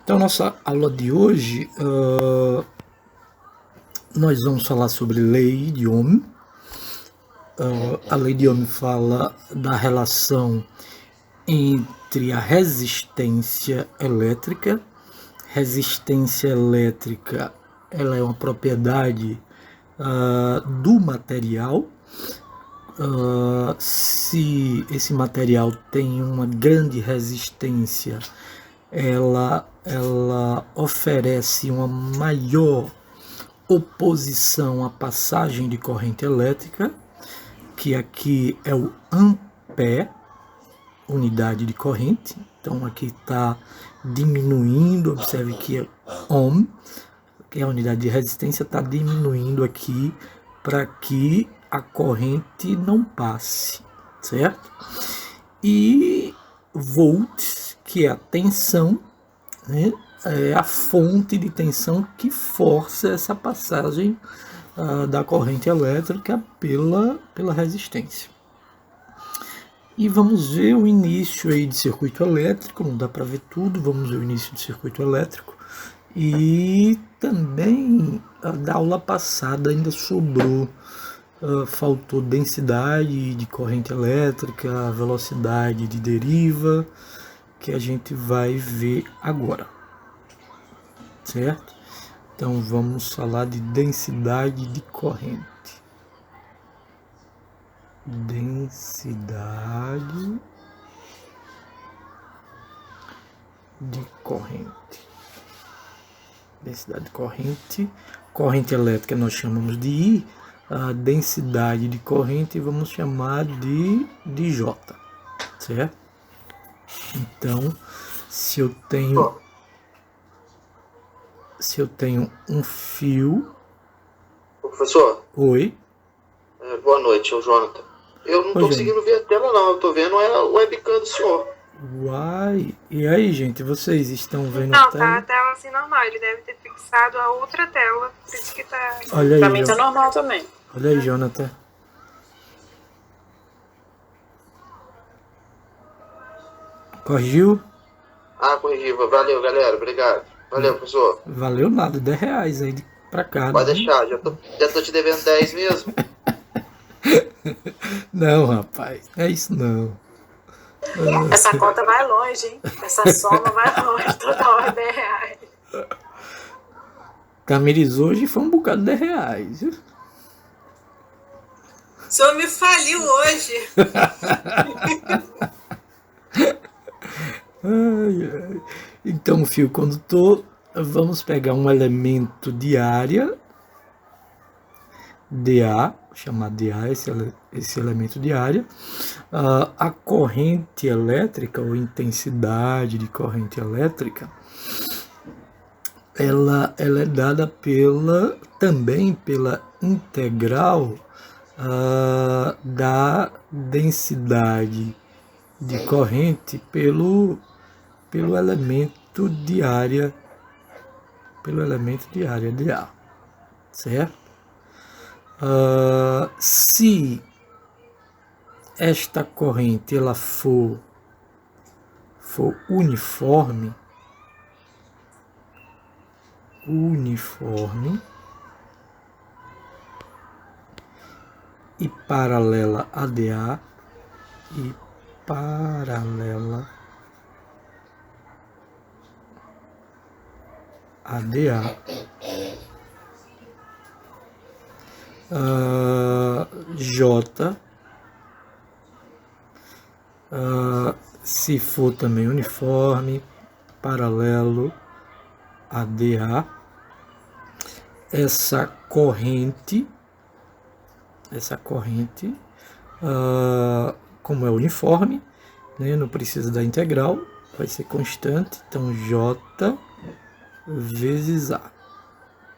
Então, nossa aula de hoje, nós vamos falar sobre lei de Ohm. A lei de Ohm fala da relação entre a resistência elétrica. Resistência elétrica, ela é uma propriedade do material. Se esse material tem uma grande resistência, ela oferece uma maior oposição à passagem de corrente elétrica, que aqui é o ampere, unidade de corrente. Então aqui está diminuindo, observe que é ohm, que é a unidade de resistência, está diminuindo aqui para que a corrente não passe, certo? E volts, que é a tensão, né? É a fonte de tensão que força essa passagem da corrente elétrica pela resistência. E vamos ver o início aí de circuito elétrico, não dá para ver tudo, vamos ver o início de circuito elétrico. E também da aula passada ainda sobrou, faltou densidade de corrente elétrica, velocidade de deriva, que a gente vai ver agora, certo? Então vamos falar de densidade de corrente. Densidade de corrente. Densidade de corrente. Corrente elétrica nós chamamos de I, a densidade de corrente vamos chamar de J, certo? Então, se eu tenho um fio... Professor? Oi? Boa noite, é o Jonathan. Eu não estou conseguindo ver a tela não, eu estou vendo a webcam do senhor. Uai, e aí, gente, vocês estão vendo a tela? Não, tá a tela assim normal, ele deve ter fixado a outra tela, por isso que tá... Olha aí, pra mim tá normal também. Olha aí, Jonathan. Corrigiu? Corrigi, valeu galera, obrigado. Valeu, professor. Valeu nada, R$10 aí pra cá. Pode deixar, já tô te devendo 10 mesmo. Não, rapaz, é isso não. Essa conta vai longe, hein? Essa soma vai longe, toda hora R$10. Camirizou hoje foi um bocado de R$10. O senhor me faliu hoje. Então, fio condutor, vamos pegar um elemento de área, dA, vou chamar dA esse elemento de área. A corrente elétrica, ou intensidade de corrente elétrica, ela é dada também pela integral da densidade de corrente pelo elemento de área, dA, certo? Se esta corrente ela for uniforme e paralela a dA e paralela a dA, J, se for também uniforme, paralelo a dA, essa corrente, como é uniforme, né, não precisa da integral, vai ser constante, então J vezes A,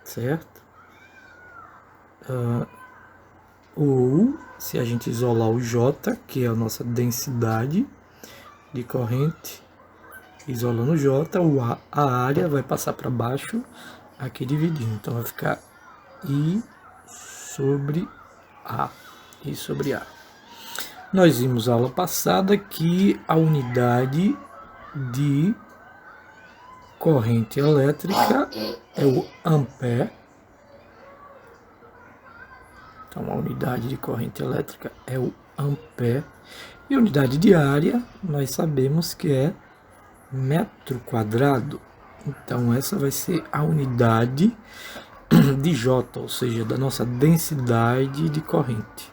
certo? Ou, se a gente isolar o J, que é a nossa densidade de corrente, isolando o J, a área vai passar para baixo, aqui dividindo, então vai ficar I sobre A. Nós vimos na aula passada que a unidade de corrente elétrica é o ampere. Então, a unidade de corrente elétrica é o ampere. E a unidade de área, nós sabemos que é metro quadrado. Então, essa vai ser a unidade de J, ou seja, da nossa densidade de corrente.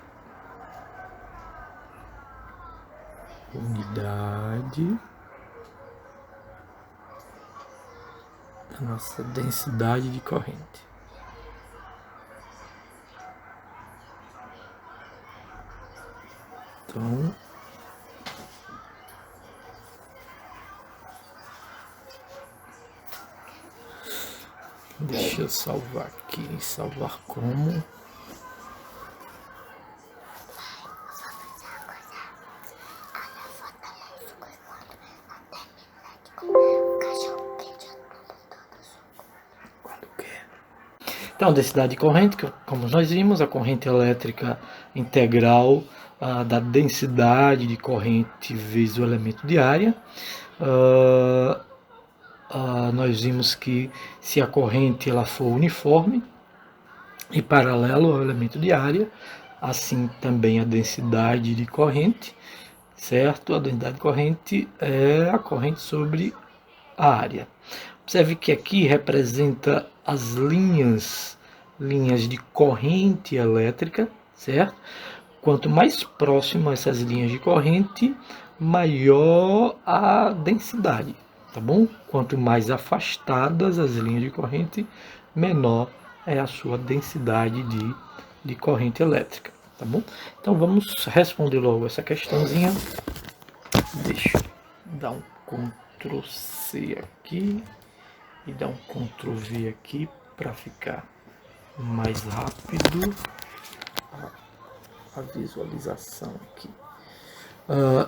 Unidade da nossa densidade de corrente. Então, deixa eu salvar aqui, salvar como. Então, densidade de corrente, como nós vimos, a corrente elétrica integral da densidade de corrente vezes o elemento de área. Nós vimos que se a corrente ela for uniforme e paralelo ao elemento de área, assim também a densidade de corrente, certo? A densidade de corrente é a corrente sobre a área. Observe que aqui representa as linhas de corrente elétrica, certo? Quanto mais próximo a essas linhas de corrente, maior a densidade, tá bom? Quanto mais afastadas as linhas de corrente, menor é a sua densidade de corrente elétrica, tá bom? Então vamos responder logo essa questãozinha. Deixa eu dar um Ctrl C aqui e dar um Ctrl V aqui para ficar mais rápido a visualização aqui.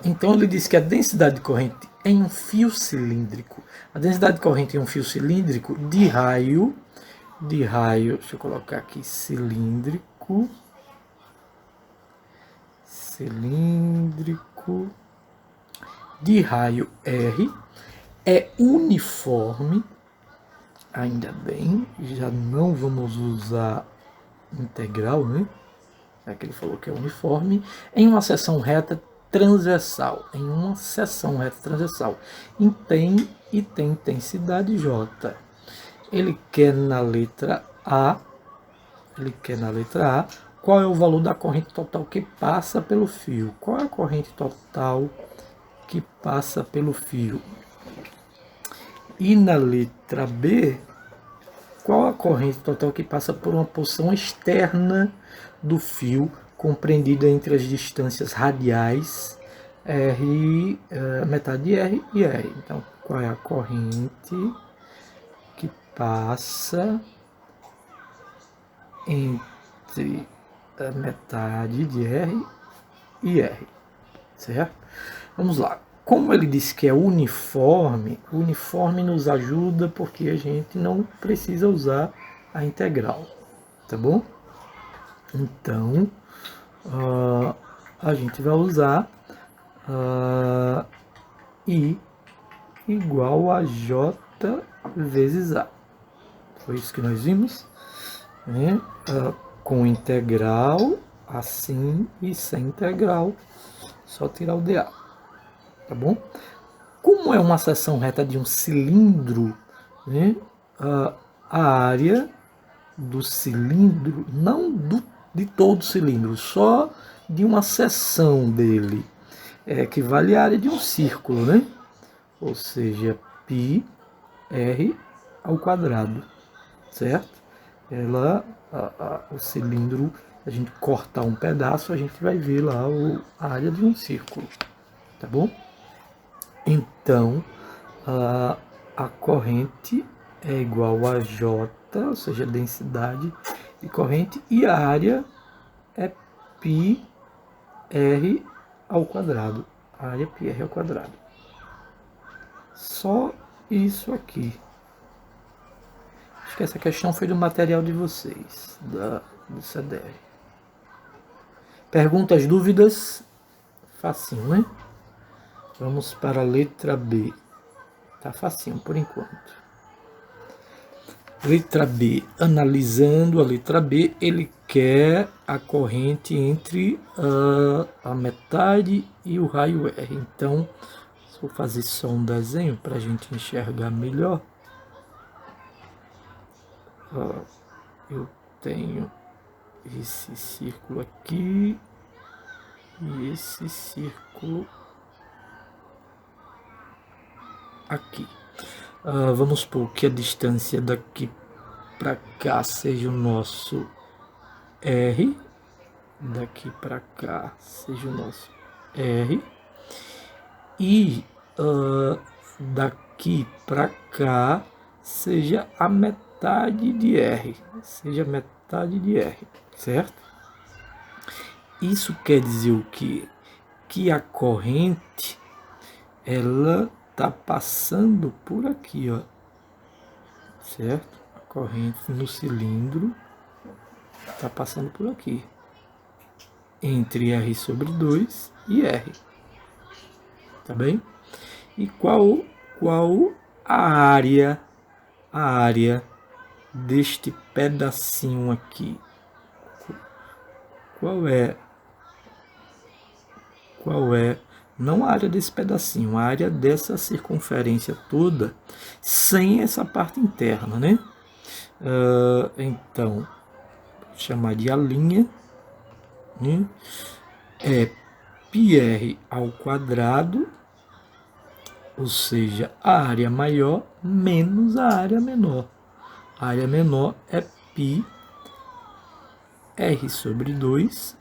Então ele diz que a densidade de corrente em um fio cilíndrico, a densidade de corrente em um fio cilíndrico de raio, deixa eu colocar aqui cilíndrico de raio R é uniforme. Ainda bem, já não vamos usar integral, né? É que ele falou que é uniforme, em uma seção reta transversal. E tem intensidade J. Ele quer na letra A, qual é o valor da corrente total que passa pelo fio. Qual é a corrente total que passa pelo fio? E na letra B, qual a corrente total que passa por uma porção externa do fio, compreendida entre as distâncias radiais R, metade de R e R. Então, qual é a corrente que passa entre a metade de R e R, certo? Vamos lá. Como ele disse que é uniforme, o uniforme nos ajuda porque a gente não precisa usar a integral, tá bom? Então, a gente vai usar I igual a J vezes A. Foi isso que nós vimos, né? Com integral, assim, e sem integral, só tirar o dA. Tá bom? Como é uma seção reta de um cilindro, né, a área do cilindro, não de todo o cilindro, só de uma seção dele, equivale à área de um círculo, né? Ou seja, πr ao quadrado, certo? O cilindro, a gente cortar um pedaço, a gente vai ver lá a área de um círculo, tá bom? Então, a corrente é igual a J, ou seja, a densidade de corrente, e a área é πr ao quadrado. A área é πr ao quadrado. Só isso aqui. Acho que essa questão foi do material de vocês, do CDR. Perguntas, dúvidas? Facinho, né? Vamos para a letra B. Tá facinho por enquanto. Letra B, analisando a letra B, ele quer a corrente entre a metade e o raio R. Então, vou fazer só um desenho para a gente enxergar melhor. Eu tenho esse círculo aqui e esse círculo aqui. Vamos supor que a distância daqui para cá seja o nosso R, daqui para cá seja o nosso R, e daqui para cá seja a metade de R, certo? Isso quer dizer o quê? Que a corrente, ela está passando por aqui, ó, certo? A corrente no cilindro está passando por aqui, entre R sobre 2 e R, tá bem? E qual a área deste pedacinho aqui? Qual é? Não a área desse pedacinho, a área dessa circunferência toda, sem essa parte interna, né? Então, vou chamar de a linha, né? É πr ao quadrado, ou seja, a área maior menos a área menor. A área menor é π r sobre 2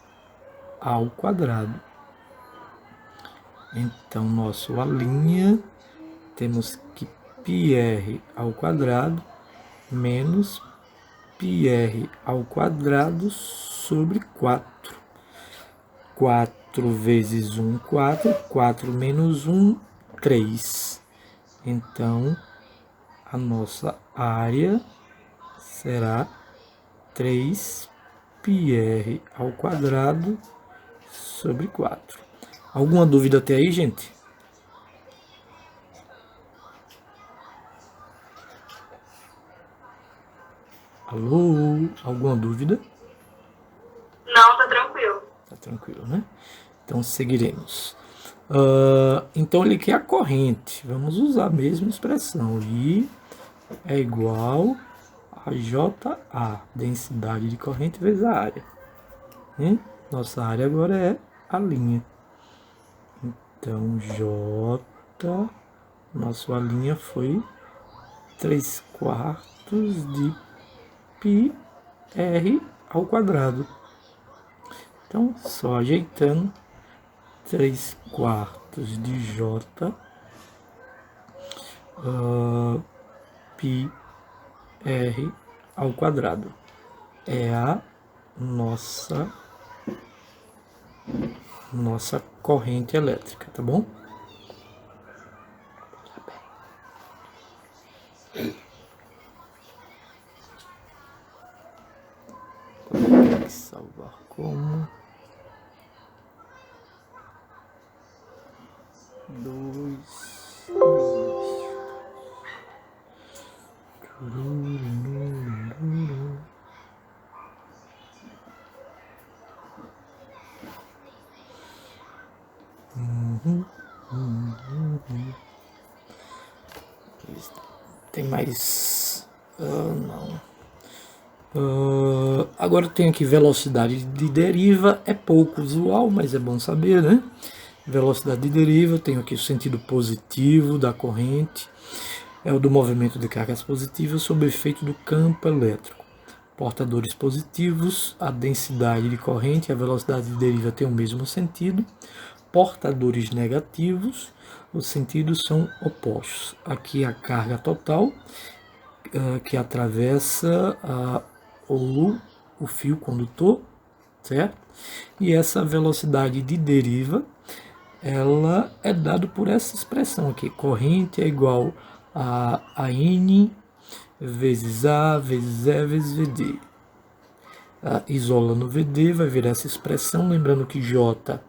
ao quadrado. Então, nosso a linha, temos que πr ao quadrado menos πr ao quadrado sobre 4. 4 vezes 1, 4. 4 menos 1, 3. Então, a nossa área será 3πr ao quadrado sobre 4. Alguma dúvida até aí, gente? Alô? Alguma dúvida? Não, tá tranquilo. Tá tranquilo, né? Então, seguiremos. Então, ele quer a corrente. Vamos usar a mesma expressão. I é igual a JA, densidade de corrente vezes a área. Né? Nossa área agora é a linha. Então, J, nossa linha foi 3/4 de πr ao quadrado. Então, só ajeitando, 3/4 de J, πr ao quadrado. É a nossa corrente elétrica, tá bom? Tem que salvar como 2. Tem mais? Não. Agora tem aqui velocidade de deriva. É pouco usual, mas é bom saber, né? Velocidade de deriva, eu tenho aqui o sentido positivo da corrente. É o do movimento de cargas positivas sob efeito do campo elétrico. Portadores positivos, a densidade de corrente e a velocidade de deriva têm o mesmo sentido. Portadores negativos, os sentidos são opostos. Aqui a carga total, que atravessa o fio condutor, certo? E essa velocidade de deriva, ela é dada por essa expressão aqui. Corrente é igual a N vezes A vezes E vezes VD. Isola no VD, vai virar essa expressão, lembrando que J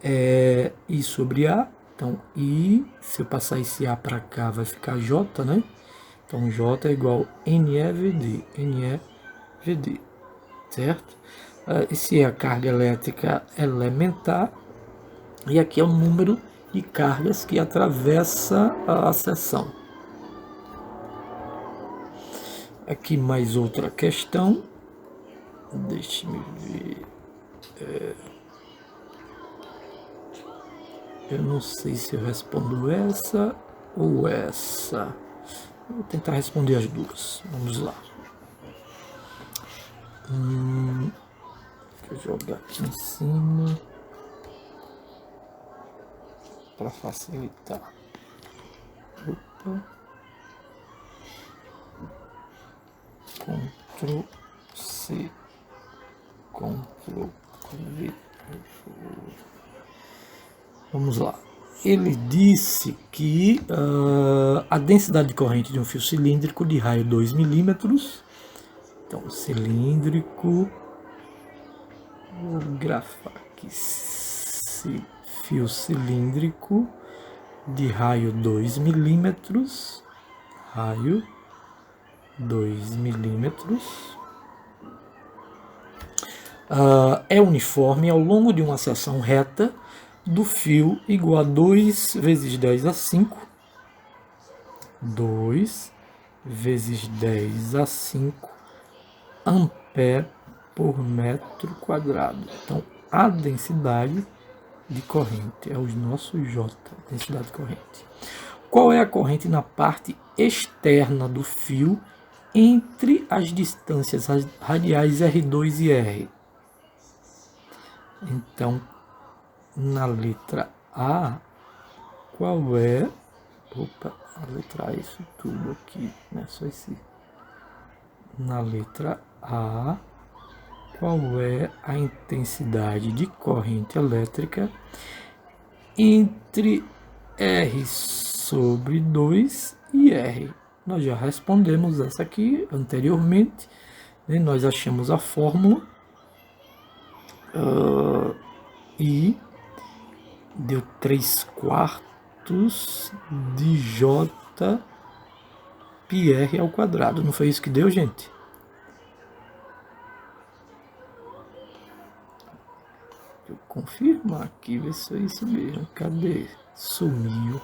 é I sobre A. Então, I, se eu passar esse A para cá, vai ficar J, né? Então J é igual NeVd, NeVd, certo? Esse é a carga elétrica elementar, e aqui é o número de cargas que atravessa a seção. Aqui mais outra questão, deixe-me ver, eu não sei se eu respondo essa ou essa, vou tentar responder as duas, vamos lá. Deixa eu jogar aqui em cima para facilitar. Opa. Ctrl C, Ctrl V. Vamos lá. Ele disse que a densidade de corrente de um fio cilíndrico de raio 2 milímetros, então cilíndrico, vou grafar aqui, fio cilíndrico de raio 2 milímetros, raio 2 milímetros, é uniforme ao longo de uma seção reta do fio igual a 2 vezes 10 a 5, 2 vezes 10 a 5 ampere por metro quadrado. Então, a densidade de corrente é o nosso J, densidade de corrente. Qual é a corrente na parte externa do fio entre as distâncias radiais R2 e R? Então, na letra A, qual é... Opa, a letra A é isso tudo aqui, né? Só esse. Na letra A, qual é a intensidade de corrente elétrica entre R sobre 2 e R? Nós já respondemos essa aqui anteriormente, né? Nós achamos a fórmula e deu 3/4 de J pi R ao quadrado. Não foi isso que deu, gente? Deixa eu confirmar aqui, ver se é isso mesmo. Cadê? Sumiu.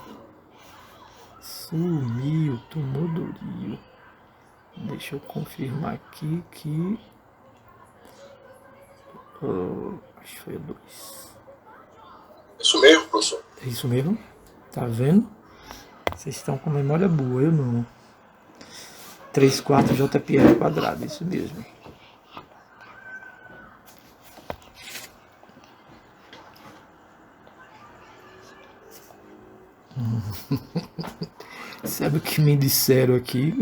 Sumiu, tomou dorio. Deixa eu confirmar aqui que... acho que foi 2. Isso mesmo, professor. É isso mesmo? Tá vendo? Vocês estão com memória boa, eu não. 3/4 JPR ao quadrado, isso mesmo. Sabe o que me disseram aqui?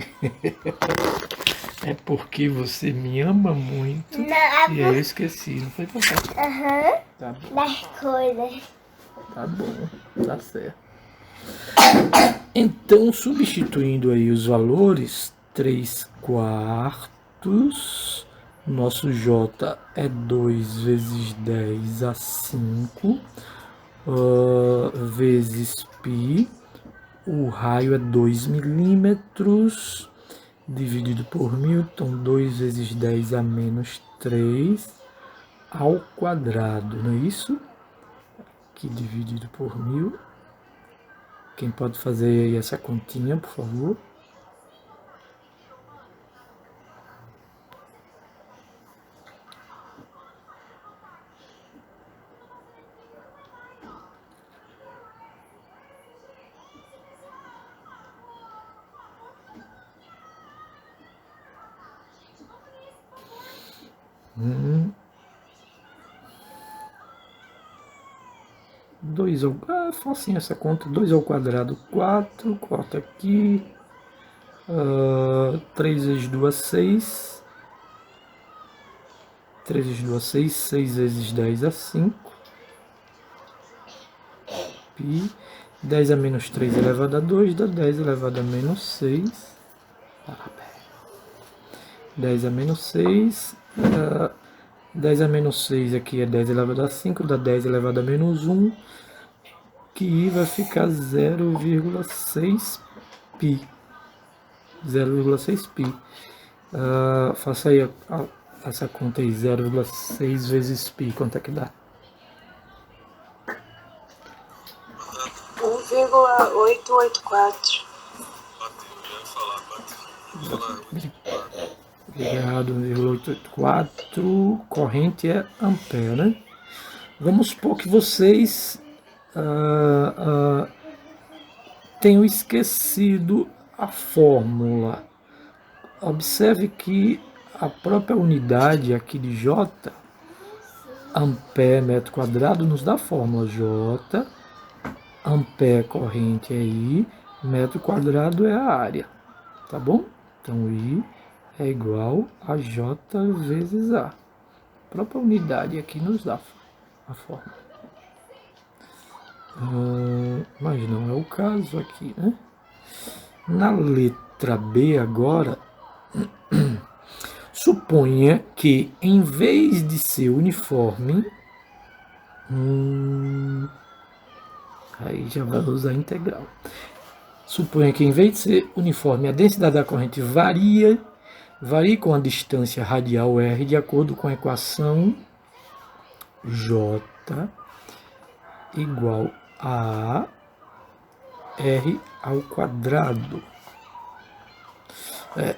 É porque você me ama muito. Não, e eu esqueci, não foi passado. Tá bom. Das coisas. Tá bom, tá certo. Então, substituindo aí os valores, 3/4, nosso J é 2 vezes 10 a 5, vezes π, o raio é 2 milímetros, dividido por 1000, então 2 vezes 10 a menos 3 ao quadrado, não é isso? Aqui dividido por 1000. Quem pode fazer aí essa continha, por favor? Facinho essa conta. 2 ao quadrado, 4. Corta aqui. 3 vezes 2, 6. 3 vezes 2, 6. 6 vezes 10 a 5. Pi. 10 a menos 3 elevado a 2 dá 10 elevado a menos 6. 10 a menos 6. 10 a menos 6 aqui é 10 elevado a 5, dá 10 elevado a menos 1, que vai ficar 0,6 π. 0,6π. Faça aí essa conta aí, 0,6 vezes π, quanto é que dá? 1,884. Obrigado, 1,884. Corrente é ampere, né? Vamos supor que vocês tenham esquecido a fórmula. Observe que a própria unidade aqui de J, ampere metro quadrado, nos dá a fórmula J, ampere corrente é I, metro quadrado é a área, tá bom? Então I é igual a J vezes A. A própria unidade aqui nos dá a fórmula. Mas não é o caso aqui, né? Na letra B agora, suponha que em vez de ser uniforme, aí já vai usar integral. Suponha que em vez de ser uniforme, a densidade da corrente varie com a distância radial R de acordo com a equação J igual a R ao quadrado,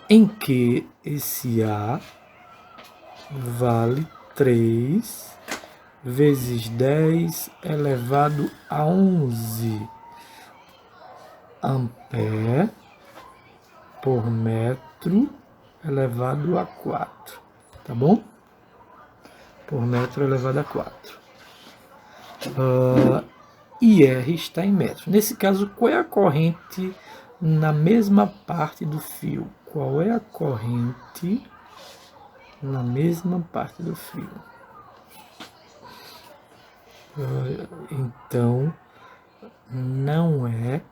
em que esse A vale 3 vezes 10 elevado a 11 ampere por metro elevado a 4, tá bom? Por metro elevado a 4. E R está em metros. Nesse caso, qual é a corrente na mesma parte do fio? Qual é a corrente na mesma parte do fio? Então, não é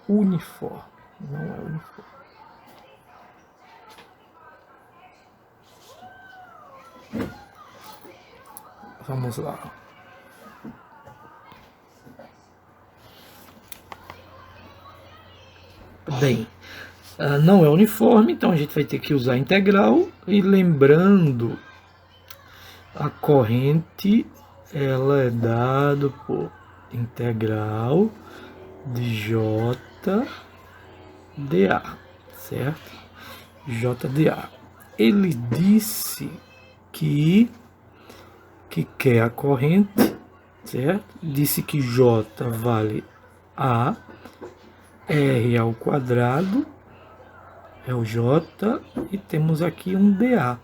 uniforme. Não é uniforme. Vamos lá. Bem, não é uniforme, então a gente vai ter que usar integral. E lembrando, a corrente ela é dada por integral de J dA, certo? J dA. Ele disse que quer a corrente, certo? Disse que J vale A, R ao quadrado é o J, e temos aqui um dA.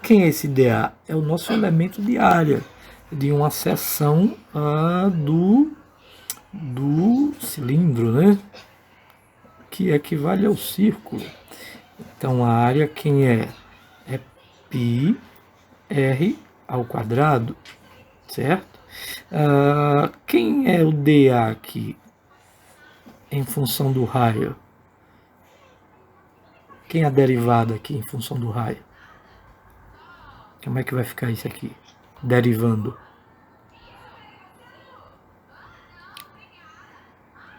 Quem é esse dA? É o nosso elemento de área, de uma seção do cilindro, né? Que equivale ao círculo. Então a área quem é? É π R ao quadrado, certo? Quem é o dA aqui em função do raio? Quem é a derivada aqui em função do raio? Como é que vai ficar isso aqui? Derivando.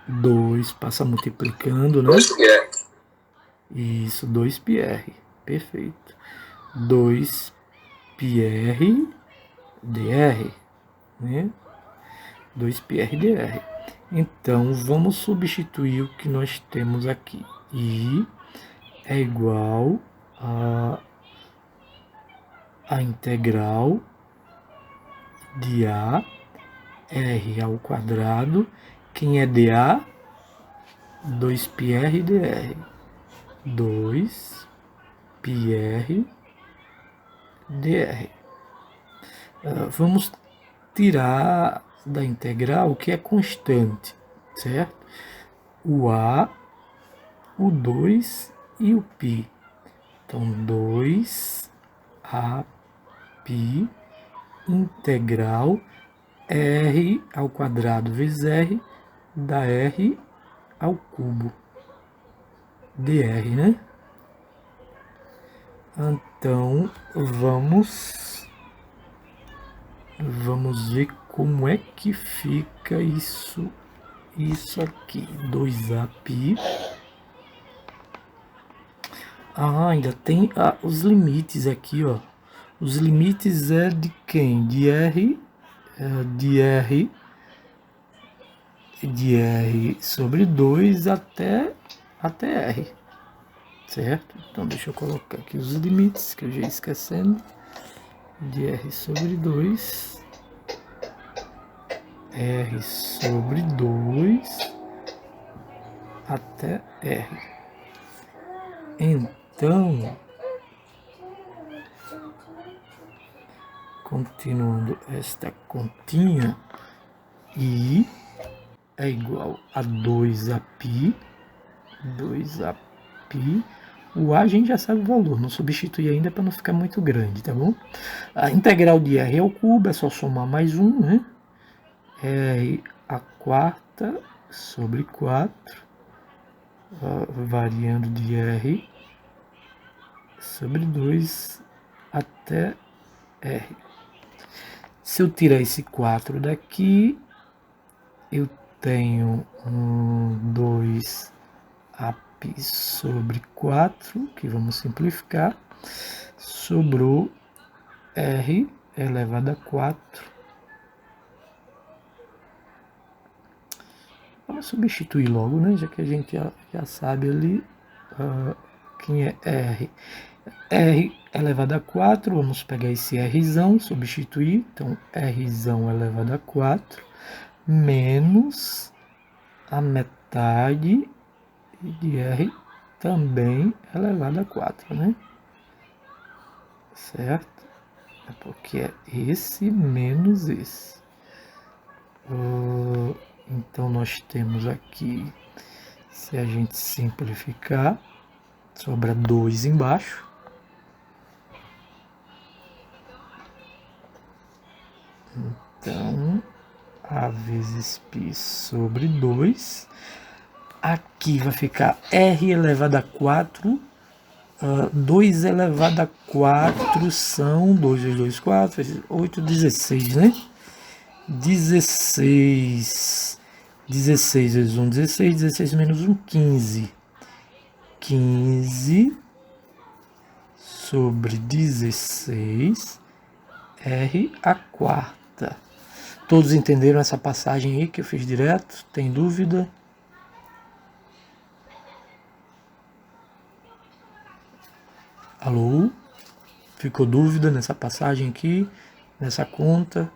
2 passa multiplicando, né? 2πr. Isso, 2πr. Perfeito. 2πr dr, né? 2πr dr. Então, vamos substituir o que nós temos aqui. I é igual a integral de A, R ao quadrado. Quem é dA? 2πr dr. 2πr dr. Vamos tirar da integral o que é constante, certo? O A, o 2 e o π. Então, 2AP integral R ao quadrado vezes R dá R ao cubo. dr, né? Então, vamos ver como é que fica isso aqui. 2AP ainda tem os limites aqui, ó. Os limites é de quem? De R sobre 2 até R, certo? Então deixa eu colocar aqui os limites, que eu já ia esquecendo. De R sobre 2, R sobre 2 até R. Então, continuando esta continha, I é igual a 2Aπ, o A a gente já sabe o valor, não substitui ainda para não ficar muito grande, tá bom? A integral de R ao cubo é só somar mais 1, né? R a quarta sobre 4, variando de R sobre 2 até R. Se eu tirar esse 4 daqui, eu tenho 2AP sobre 4, que vamos simplificar, sobrou R elevado a 4. Vamos substituir logo, né? Já que a gente já sabe ali quem é R. R elevado a 4, vamos pegar esse Rzão, substituir, então Rzão elevado a 4, menos a metade de R também elevado a 4, né? Certo? É porque é esse menos esse. Então nós temos aqui, se a gente simplificar, sobra 2 embaixo. Então, A vezes π sobre 2. Aqui vai ficar R elevado a 4. 2 elevado a 4 são 2 vezes 2, 4, vezes 8, 16, né? 16 vezes 1, 16, 16 menos 1, 15. 15 sobre 16, R a quarta. Todos entenderam essa passagem aí que eu fiz direto? Tem dúvida? Alô? Ficou dúvida nessa passagem aqui? Nessa conta?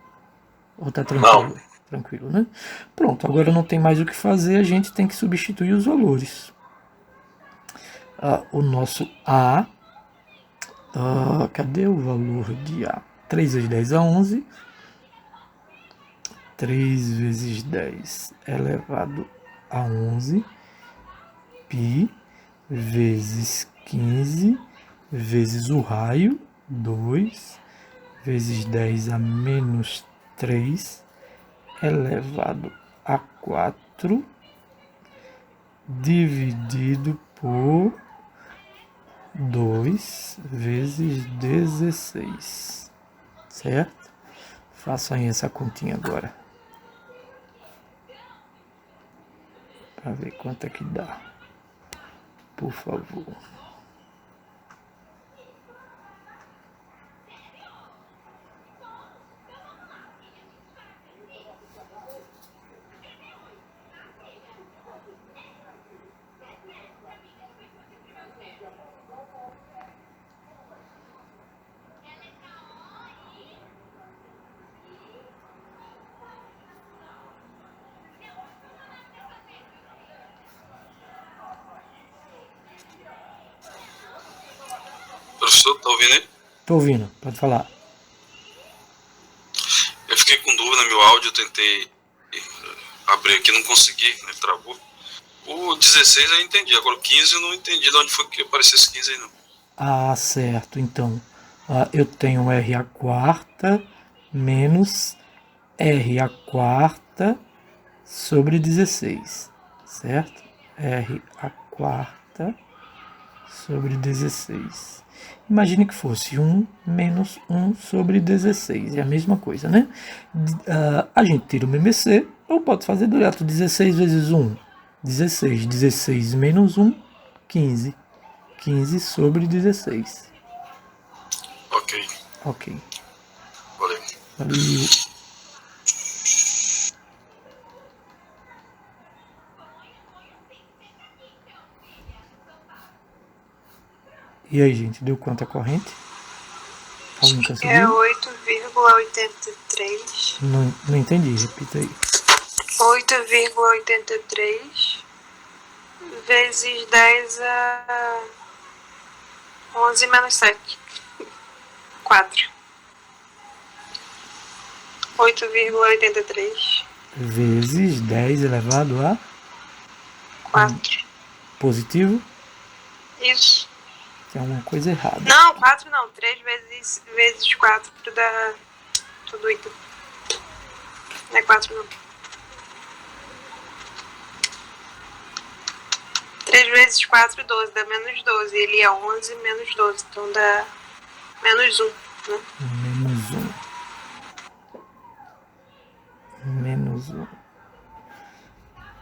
Ou tá tranquilo? Não. Tranquilo, né? Pronto, agora não tem mais o que fazer, a gente tem que substituir os valores. O nosso A, cadê o valor de A? 3 vezes 10 a 11. 3 vezes 10 elevado a 11. Π vezes 15 vezes o raio, 2 vezes 10 a menos 3 elevado a 4 dividido por 2 vezes 16, certo? Façam aí essa continha agora, para ver quanto é que dá, por favor. Professor, tá ouvindo aí? Tô ouvindo, pode falar. Eu fiquei com dúvida no meu áudio, eu tentei abrir aqui, não consegui, né, travou. O 16 eu entendi, agora o 15 eu não entendi de onde foi que apareceu esse 15 aí não. Ah, certo, então eu tenho R a quarta menos R a quarta sobre 16, certo? R a quarta sobre 16. Imagine que fosse 1 menos 1 sobre 16. É a mesma coisa, né? A gente tira o MMC, ou pode fazer direto 16 vezes 1. 16. 16 menos 1, 15. 15 sobre 16. Ok. Ok. Valeu. Valeu. E aí, gente, deu quanto a corrente? Alguém É conseguiu? 8,83. Não entendi, repita aí. 8,83 vezes 10 a 11 menos 7. 4. 8,83 Vezes 10 elevado a 4. positivo, Isso. tem alguma coisa errada. Não, 4 não. 3 vezes 4 dá tudo 8. Não é 4 não. 3 vezes 4, 12. Dá menos 12. Ele é 11 menos 12. Então dá menos 1. Né? Menos 1. Menos 1.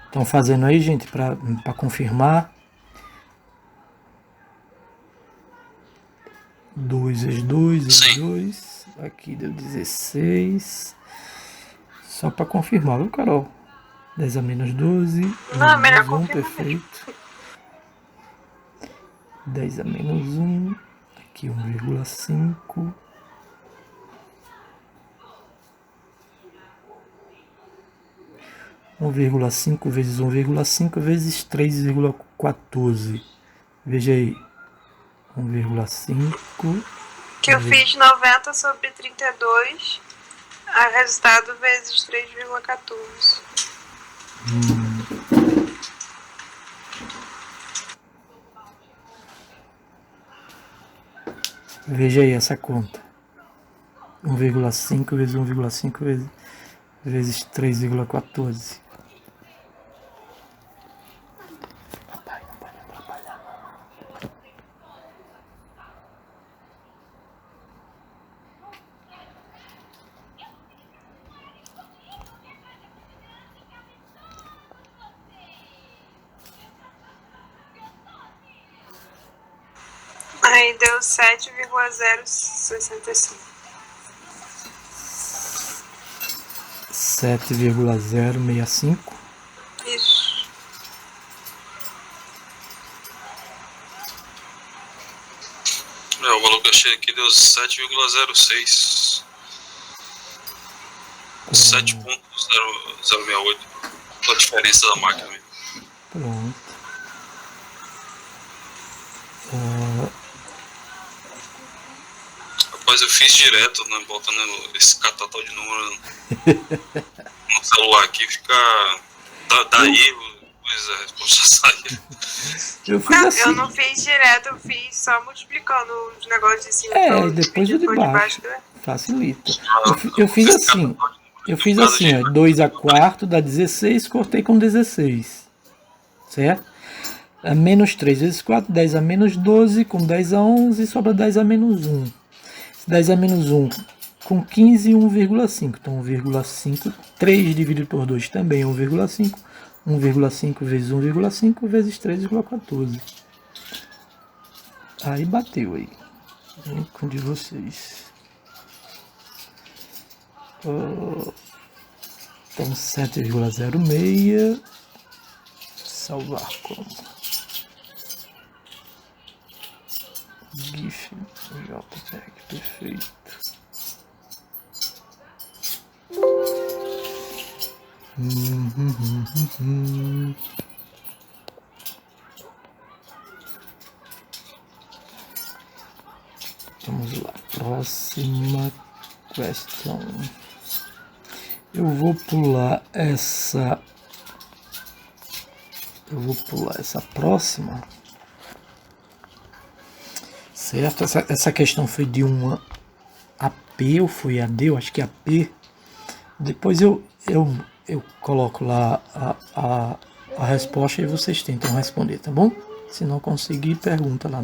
Estão fazendo aí, gente, para confirmar. 2 vezes 2 vezes 2. Aqui deu 16. Só para confirmar, viu, Carol? 10 a menos 12. Não, é melhor menos 1, confirmar perfeito. 10 a menos 1. Aqui 1,5. 1,5 vezes 1,5 vezes 3,14. Veja aí. 1,5. Que eu fiz 90 sobre 32. A resultado vezes 3,14. Veja aí essa conta. 1,5 vezes 1,5 vezes 3,14. Papai, não pode atrapalhar. Aí deu 7,065. 7,065. Isso. O valor que eu achei aqui deu 7,06. 7,068. A diferença da máquina mesmo. Pronto. Rapaz, eu fiz direto, né, botando esse catatal de número no celular aqui, fica. Daí a resposta sai. Eu fiz Não, assim. eu não fiz direto, eu fiz só multiplicando os negócios de cima. Depois o de baixo. Facilita. Eu fiz assim. Eu fiz assim, ó. 2 a quarto dá 16, cortei com 16. Certo? Menos 3 vezes 4, 10 a menos 12, com 10 a 11, sobra 10 a menos 1. 10 a menos 1 com 15 e 1,5. Então 1,5, 3 dividido por 2 também é 1,5. 1,5 vezes 1,5 vezes 3,14. Aí bateu aí. Com de vocês. Então 7,06. Salvar como GIF JPEG, perfeito. Vamos lá, próxima questão. Eu vou pular essa próxima. Certo? Essa questão foi de uma AP ou foi AD? Eu acho que é AP. Depois eu coloco lá a resposta e vocês tentam responder, tá bom? Se não conseguir, pergunta lá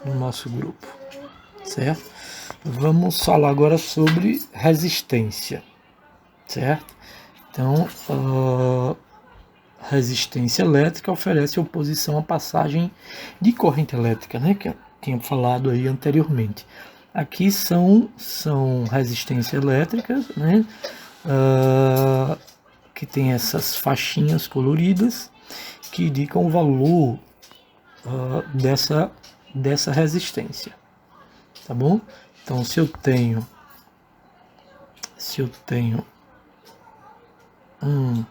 no nosso grupo. Certo? Vamos falar agora sobre resistência. Certo? Então, resistência elétrica oferece oposição à passagem de corrente elétrica, né, que eu tinha falado aí anteriormente. Aqui são resistências elétricas, né, que tem essas faixinhas coloridas que indicam o valor dessa resistência, tá bom? Então, se eu tenho um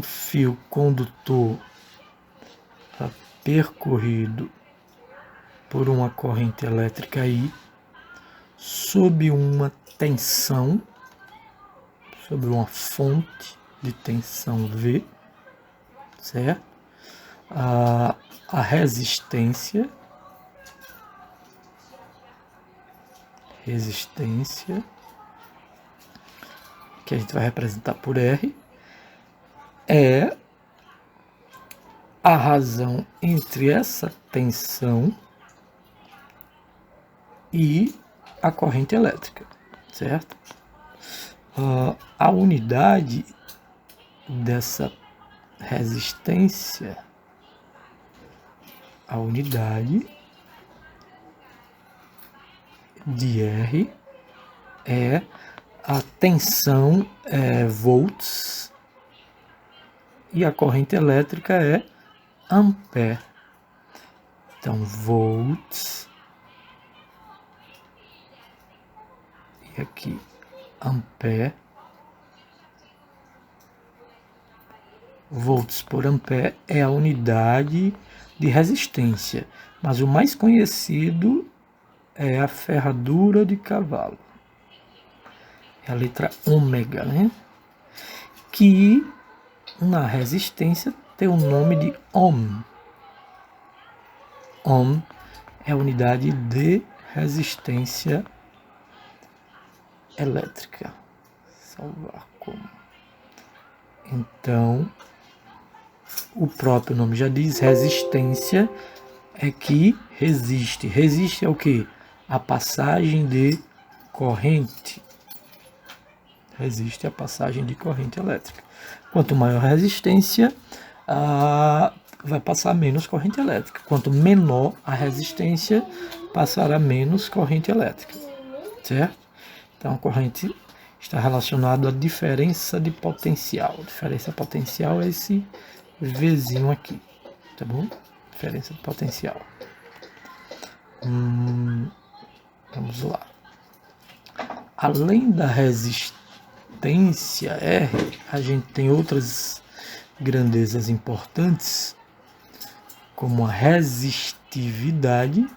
fio condutor percorrido por uma corrente elétrica I sob uma tensão, sobre uma fonte de tensão V, certo? A resistência que a gente vai representar por R é a razão entre essa tensão e a corrente elétrica, certo? A unidade dessa resistência, a unidade de R é a tensão volts e a corrente elétrica é ampere. Então, volts e aqui ampere. Volts por ampere é a unidade de resistência, mas o mais conhecido é a ferradura de cavalo. É a letra ômega, né? Que na resistência tem o nome de ohm. Ohm é a unidade de resistência elétrica. Salvar como. Então, o próprio nome já diz, resistência é que resiste. Resiste é o quê? A passagem de corrente. Resiste a passagem de corrente elétrica. Quanto maior a resistência, vai passar menos corrente elétrica. Quanto menor a resistência, passará menos corrente elétrica. Certo? Então, a corrente está relacionada à diferença de potencial. A diferença potencial é esse Vzinho aqui. Tá bom? Diferença de potencial. Vamos lá. Além da resistência R, a gente tem outras grandezas importantes, como a resistividade,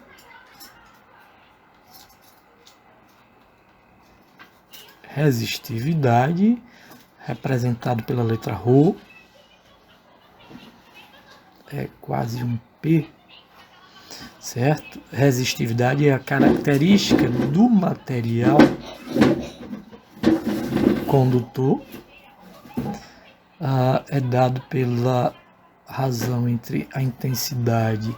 representado pela letra Rho, é quase um P, certo? Resistividade é a característica do material condutor, é dado pela razão entre a intensidade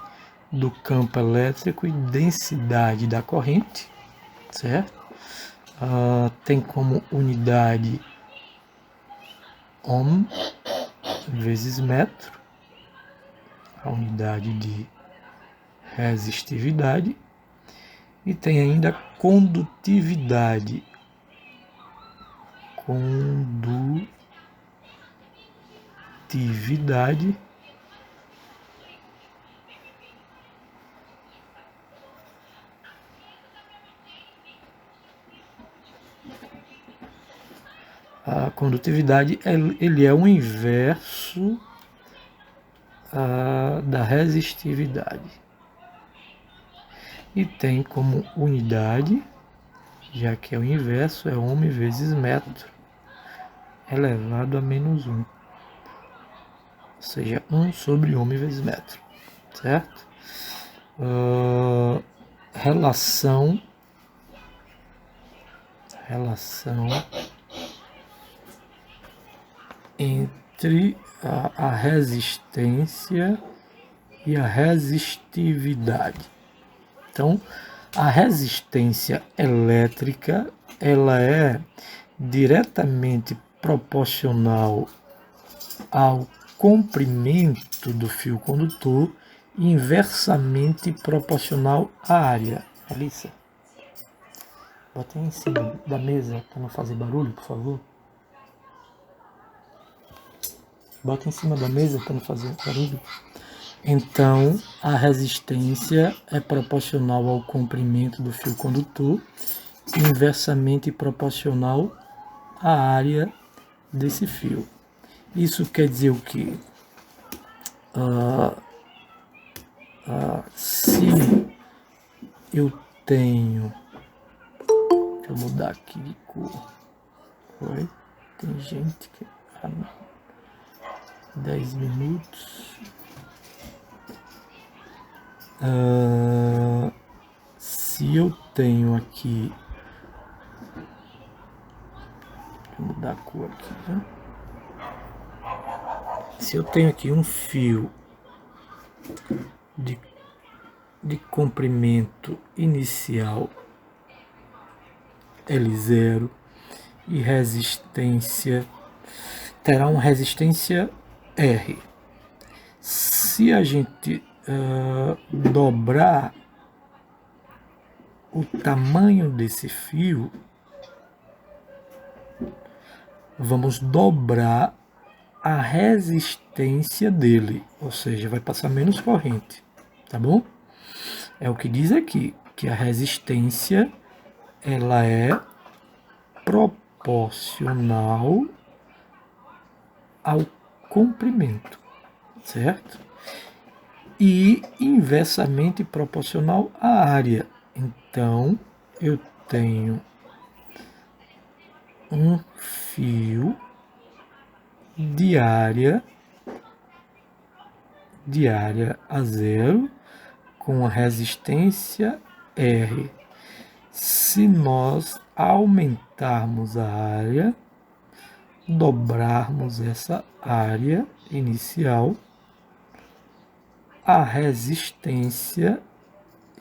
do campo elétrico e densidade da corrente, certo? Tem como unidade ohm vezes metro, a unidade de resistividade, e tem ainda condutividade. A condutividade ele é o inverso da resistividade e tem como unidade, já que é o inverso, é ohm vezes metro elevado a menos 1, ou seja, 1 sobre ohm vezes metro, certo? Relação entre a resistência e a resistividade. Então, a resistência elétrica ela é diretamente proporcional ao comprimento do fio condutor inversamente proporcional à área. Alissa, bota aí em cima da mesa para não fazer barulho, por favor. Bota em cima da mesa para não fazer barulho. Então, a resistência é proporcional ao comprimento do fio condutor, inversamente proporcional à área desse fio. Isso quer dizer o quê? Se eu tenho... Deixa eu mudar aqui de cor. Oi? Tem gente que... 10 minutos. Se eu tenho aqui... Deixa eu mudar a cor aqui, né? Se eu tenho aqui um fio de comprimento inicial L0 e resistência, terá uma resistência R. Se a gente dobrar o tamanho desse fio, vamos dobrar a resistência dele, ou seja, vai passar menos corrente, tá bom? É o que diz aqui, que a resistência ela é proporcional ao comprimento, certo? E inversamente proporcional à área. Então, eu tenho um fio de área A0 com a resistência R. Se nós aumentarmos a área, dobrarmos essa área inicial, a resistência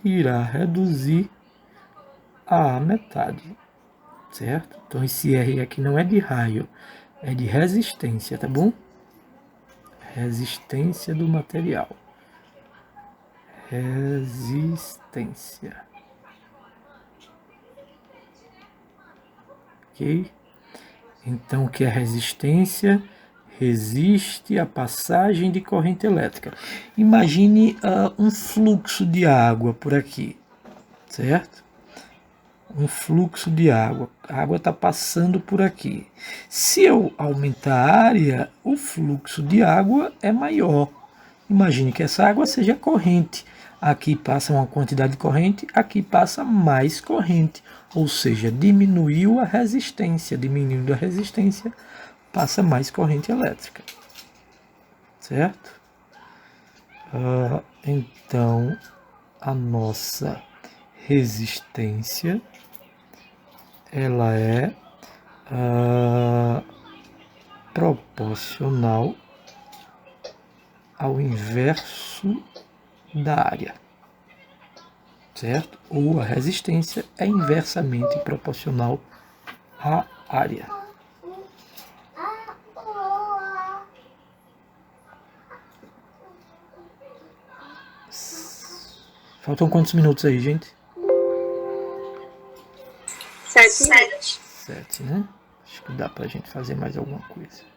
irá reduzir à metade, certo? Então esse R aqui não é de raio, é de resistência, tá bom? Resistência do material. Resistência. Ok? Então, o que é resistência? Resiste à passagem de corrente elétrica. Imagine um fluxo de água por aqui, certo? Um fluxo de água. A água está passando por aqui. Se eu aumentar a área, o fluxo de água é maior. Imagine que essa água seja corrente. Aqui passa uma quantidade de corrente, aqui passa mais corrente. Ou seja, diminuiu a resistência. Diminuindo a resistência, passa mais corrente elétrica. Certo? Então, a nossa resistência ela é proporcional ao inverso da área, certo? Ou a resistência é inversamente proporcional à área. Faltam quantos minutos aí, gente? 7 minutos. 7, né? Acho que dá pra gente fazer mais alguma coisa.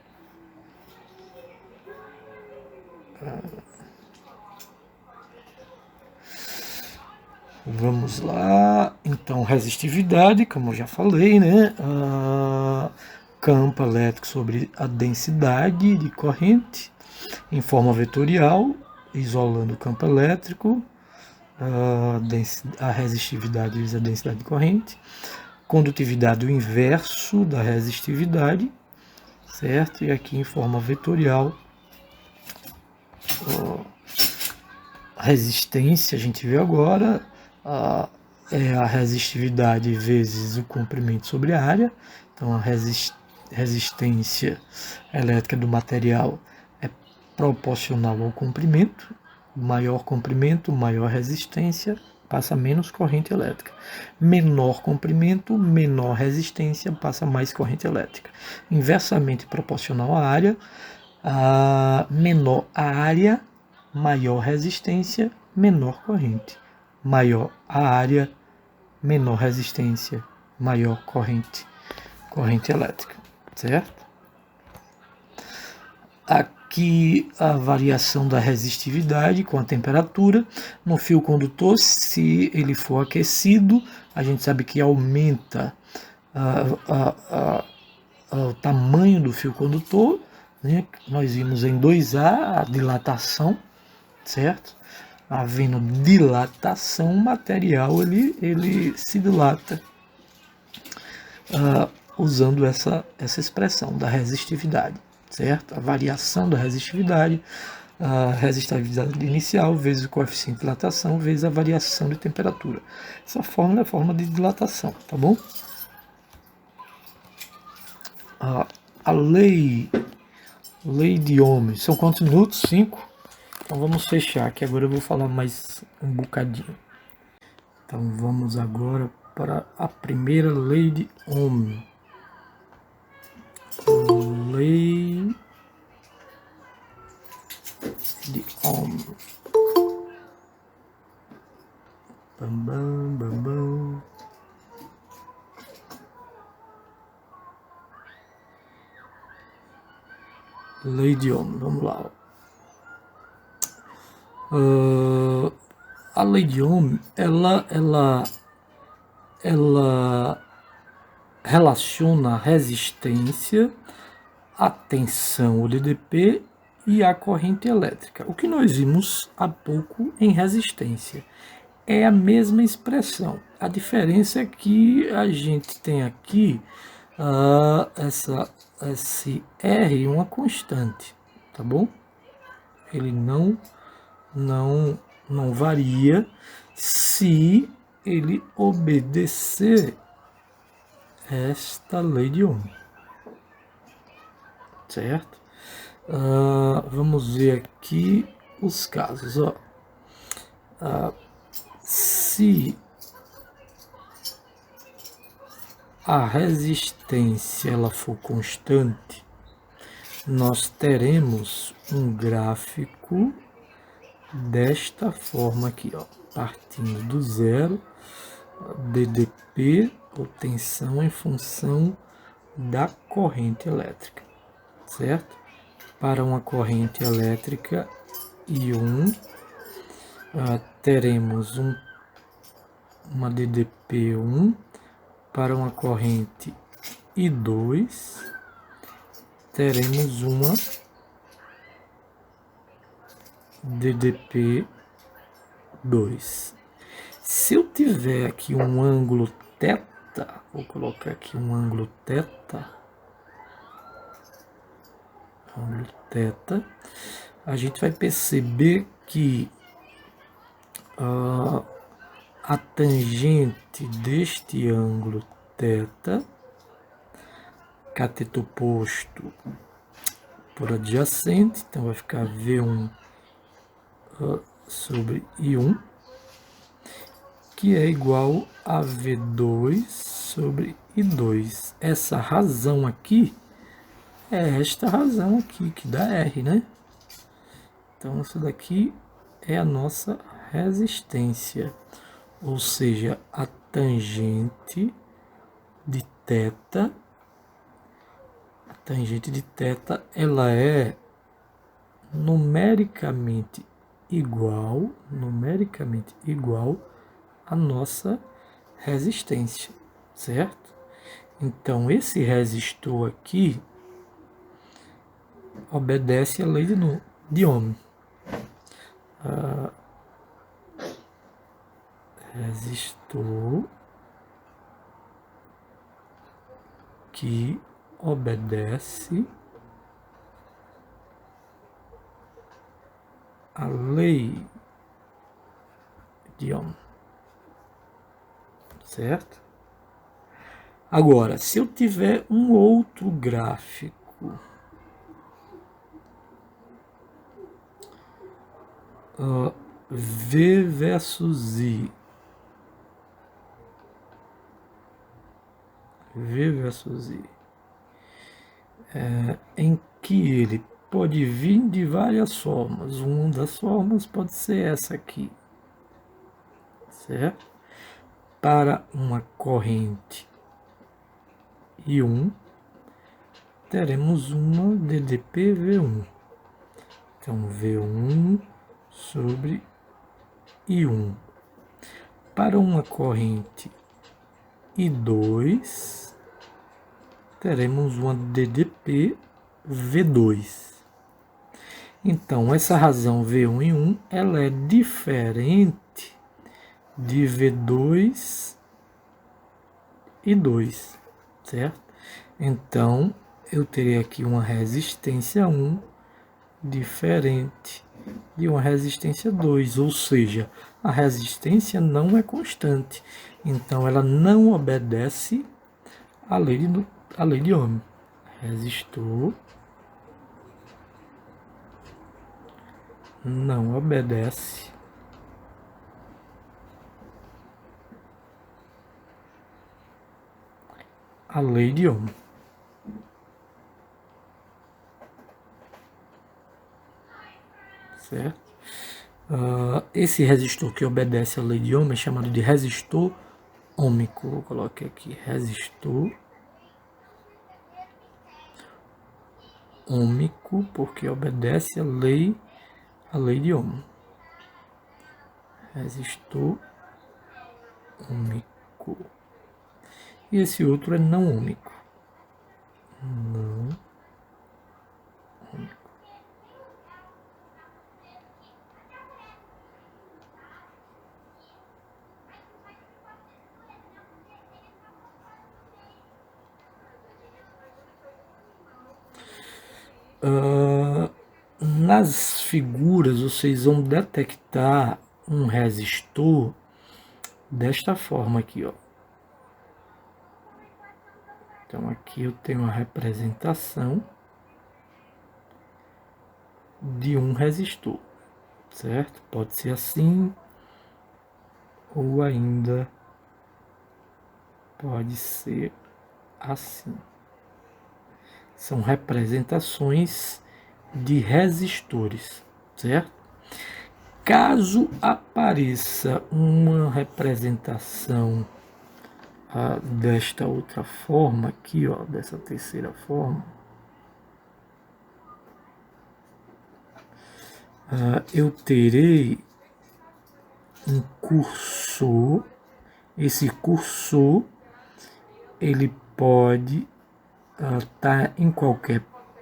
Vamos lá. Então, resistividade, como eu já falei, né? Campo elétrico sobre a densidade de corrente em forma vetorial, isolando o campo elétrico. A resistividade vezes a densidade de corrente. Condutividade, o inverso da resistividade, certo? E aqui em forma vetorial, a resistência, a gente vê agora, é a resistividade vezes o comprimento sobre a área. Então, a resistência elétrica do material é proporcional ao comprimento. Maior comprimento, maior resistência, passa menos corrente elétrica. Menor comprimento, menor resistência, passa mais corrente elétrica. Inversamente proporcional à área, Menor a área, maior resistência, menor corrente. Maior a área, menor resistência, maior corrente elétrica, certo? Aqui a variação da resistividade com a temperatura. No fio condutor, se ele for aquecido, a gente sabe que aumenta o tamanho do fio condutor, né? Nós vimos em 2A a dilatação, certo? Havendo dilatação, o material ele se dilata usando essa expressão da resistividade, certo? A variação da resistividade, a resistividade inicial vezes o coeficiente de dilatação vezes a variação de temperatura. Essa fórmula é a fórmula de dilatação, tá bom? A lei de Ohm, são quantos minutos? 5? Então vamos fechar, que agora eu vou falar mais um bocadinho. Então vamos agora para a primeira lei de Ohm. Lei de Ohm. Bam, bam, bam, bam. Lei de Ohm, vamos lá. A lei de Ohm, ela relaciona a resistência, a tensão, o DDP, e a corrente elétrica. O que nós vimos há pouco em resistência é a mesma expressão. A diferença é que a gente tem aqui esse R, uma constante, tá bom? Ele não varia se ele obedecer esta lei de Ohm, certo? Vamos ver aqui os casos. Se a resistência ela for constante, nós teremos um gráfico desta forma aqui, ó, partindo do zero, DDP, ou tensão em função da corrente elétrica, certo? Para uma corrente elétrica I1, teremos uma DDP1. Para uma corrente I2, teremos uma DDP2. Se eu tiver aqui um ângulo θ, vou colocar aqui um ângulo θ, a gente vai perceber que a tangente deste ângulo θ, cateto oposto por adjacente, então vai ficar V1 sobre I1, que é igual a V2 sobre I2. Essa razão aqui é esta razão aqui, que dá R, né? Então, isso daqui é a nossa resistência, ou seja, a tangente de θ, ela é numericamente igual à nossa resistência, certo? Então, esse resistor aqui obedece à lei de Ohm. Resistor que obedece à lei de Ohm, certo? Agora, se eu tiver um outro gráfico, V versus I, em que ele pode vir de várias formas. Uma das formas pode ser essa aqui, certo? Para uma corrente I1, teremos uma DDP V1. Então, V1 sobre I1. Para uma corrente I2, teremos uma DDP V2. Então, essa razão V1 e 1, ela é diferente de V2 e 2, certo? Então, eu terei aqui uma resistência 1 diferente de uma resistência 2, ou seja, a resistência não é constante, então ela não obedece à lei de Ohm. Resistor não obedece à lei de Ohm. Certo? Esse resistor que obedece à lei de Ohm é chamado de resistor ôhmico. Vou colocar aqui, resistor ôhmico, porque obedece à lei de Ohm. Resistor ôhmico. E esse outro é não ôhmico. Não ôhmico. Nas figuras vocês vão detectar um resistor desta forma aqui, ó. Então aqui eu tenho uma representação de um resistor, certo? Pode ser assim ou ainda pode ser assim. São representações de resistores, certo? Caso apareça uma representação desta outra forma aqui, ó, dessa terceira forma, eu terei um cursor. Esse cursor ele pode estar em qualquer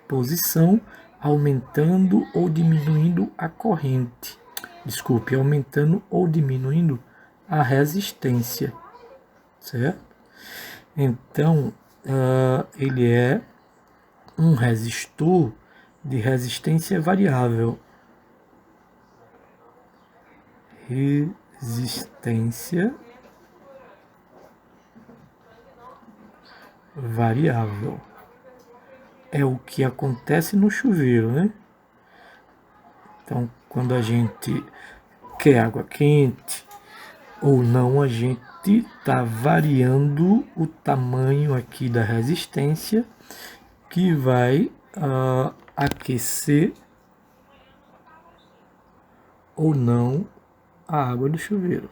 posição, aumentando ou diminuindo a corrente. Desculpe, aumentando ou diminuindo a resistência, certo? Então, ele é um resistor de resistência variável. Resistência variável. É o que acontece no chuveiro, né? Então, quando a gente quer água quente ou não, a gente está variando o tamanho aqui da resistência que vai aquecer ou não a água do chuveiro.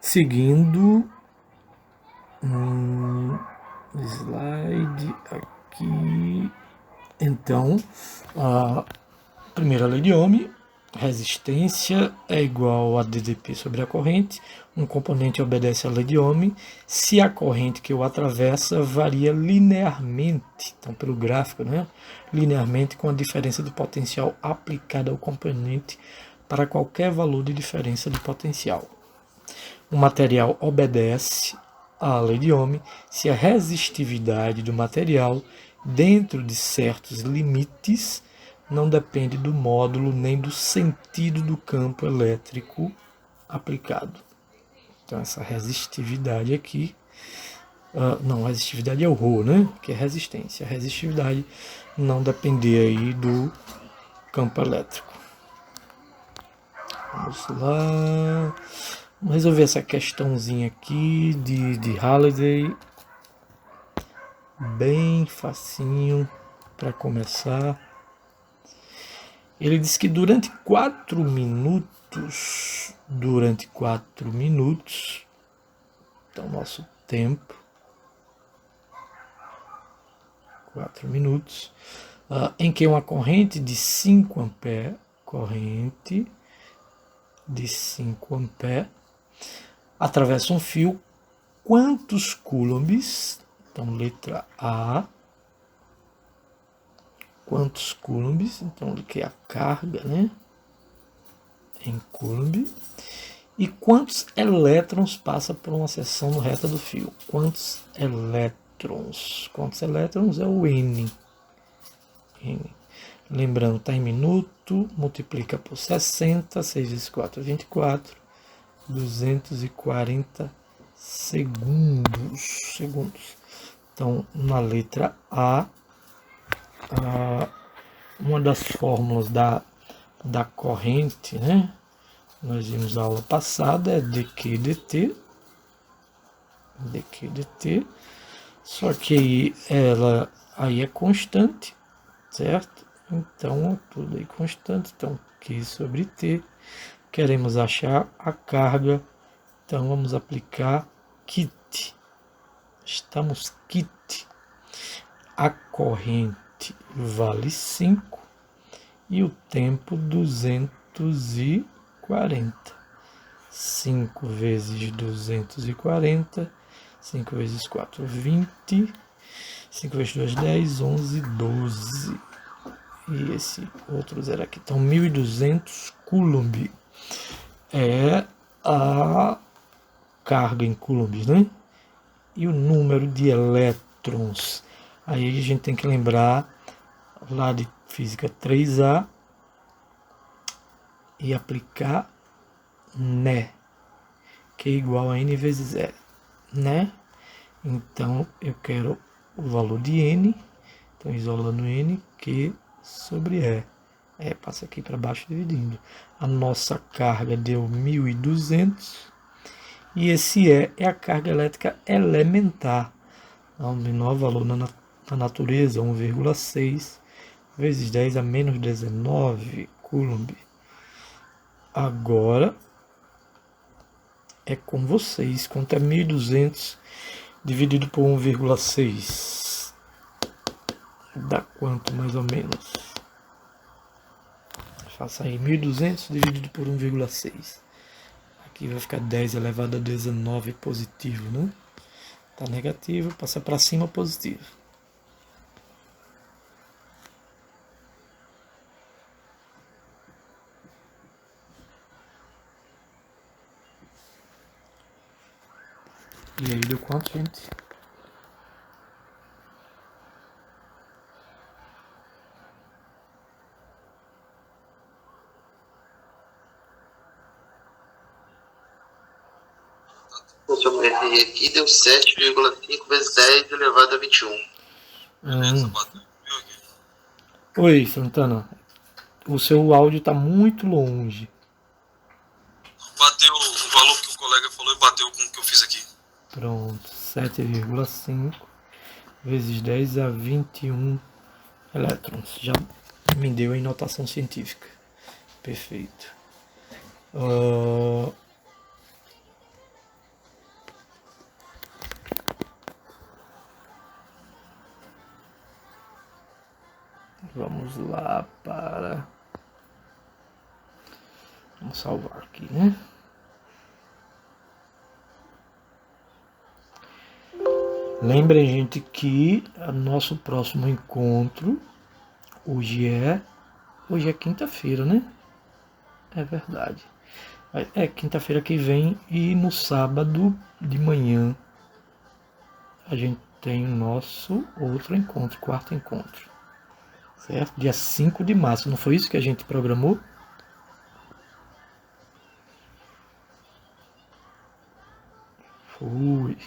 Seguindo slide aqui. Então, a primeira lei de Ohm, resistência é igual a DDP sobre a corrente. Um componente obedece à lei de Ohm se a corrente que o atravessa varia linearmente, então pelo gráfico, né? Linearmente com a diferença de potencial aplicada ao componente para qualquer valor de diferença de potencial. O material obedece à lei de Ohm se a resistividade do material, dentro de certos limites, não depende do módulo nem do sentido do campo elétrico aplicado. Então, essa resistividade aqui, resistividade é o ρ, né? Que é resistência. A resistividade não depender aí do campo elétrico. Vamos lá. Vamos resolver essa questãozinha aqui de Halliday. Bem facinho para começar. Ele diz que durante 4 minutos, então nosso tempo, 4 minutos, em que uma corrente de 5 amperes, atravessa um fio, quantos coulombs? Então, letra A, quantos coulombs? Então, que é a carga, né? Em coulomb. E quantos elétrons passa por uma seção reta do fio? Quantos elétrons? Quantos elétrons é o N. Lembrando, está em minuto, multiplica por 60, 6 vezes 4, 24, 240 segundos. Então, na letra A, uma das fórmulas da corrente, né? Nós vimos na aula passada, é dq dt, só que ela aí é constante, certo? Então, tudo aí constante, então Q sobre T. Queremos achar a carga, então vamos aplicar kit. Estamos kit. A corrente vale 5 e o tempo 240. 5 vezes 240, 5 vezes 4, 20, 5 vezes 2, 10, 11, 12. E esse outro zero aqui. Então, 1.200 coulomb é a carga em coulombs, né? E o número de elétrons. Aí a gente tem que lembrar lá de física 3A e aplicar né, que é igual a N vezes E, né? Então, eu quero o valor de N, então isolando N, Q sobre E. E passa aqui para baixo dividindo. A nossa carga deu 1.200 e esse E é a carga elétrica elementar. O menor valor na natureza, 1,6 vezes 10 a menos 19 coulomb. Agora é com vocês. Quanto é 1.200 dividido por 1,6? Dá quanto mais ou menos? Faça aí 1.200 dividido por 1,6. Aqui vai ficar 10 elevado a 19 positivo, né? Tá negativo, passa para cima positivo. E aí deu quanto, gente? Se eu errei aqui, deu 7,5 vezes 10 elevado a 21. Oi, Santana. O seu áudio está muito longe. Bateu o valor que o colega falou e bateu com o que eu fiz aqui. Pronto, 7,5 vezes 10 a 21 elétrons. Já me deu em notação científica. Perfeito. Vamos lá para... Vamos salvar aqui, né? Lembrem, gente, que o nosso próximo encontro hoje é quinta-feira, né? É verdade. É quinta-feira que vem e no sábado de manhã a gente tem o nosso outro encontro, quarto encontro. Certo? Dia 5 de março. Não foi isso que a gente programou? Foi.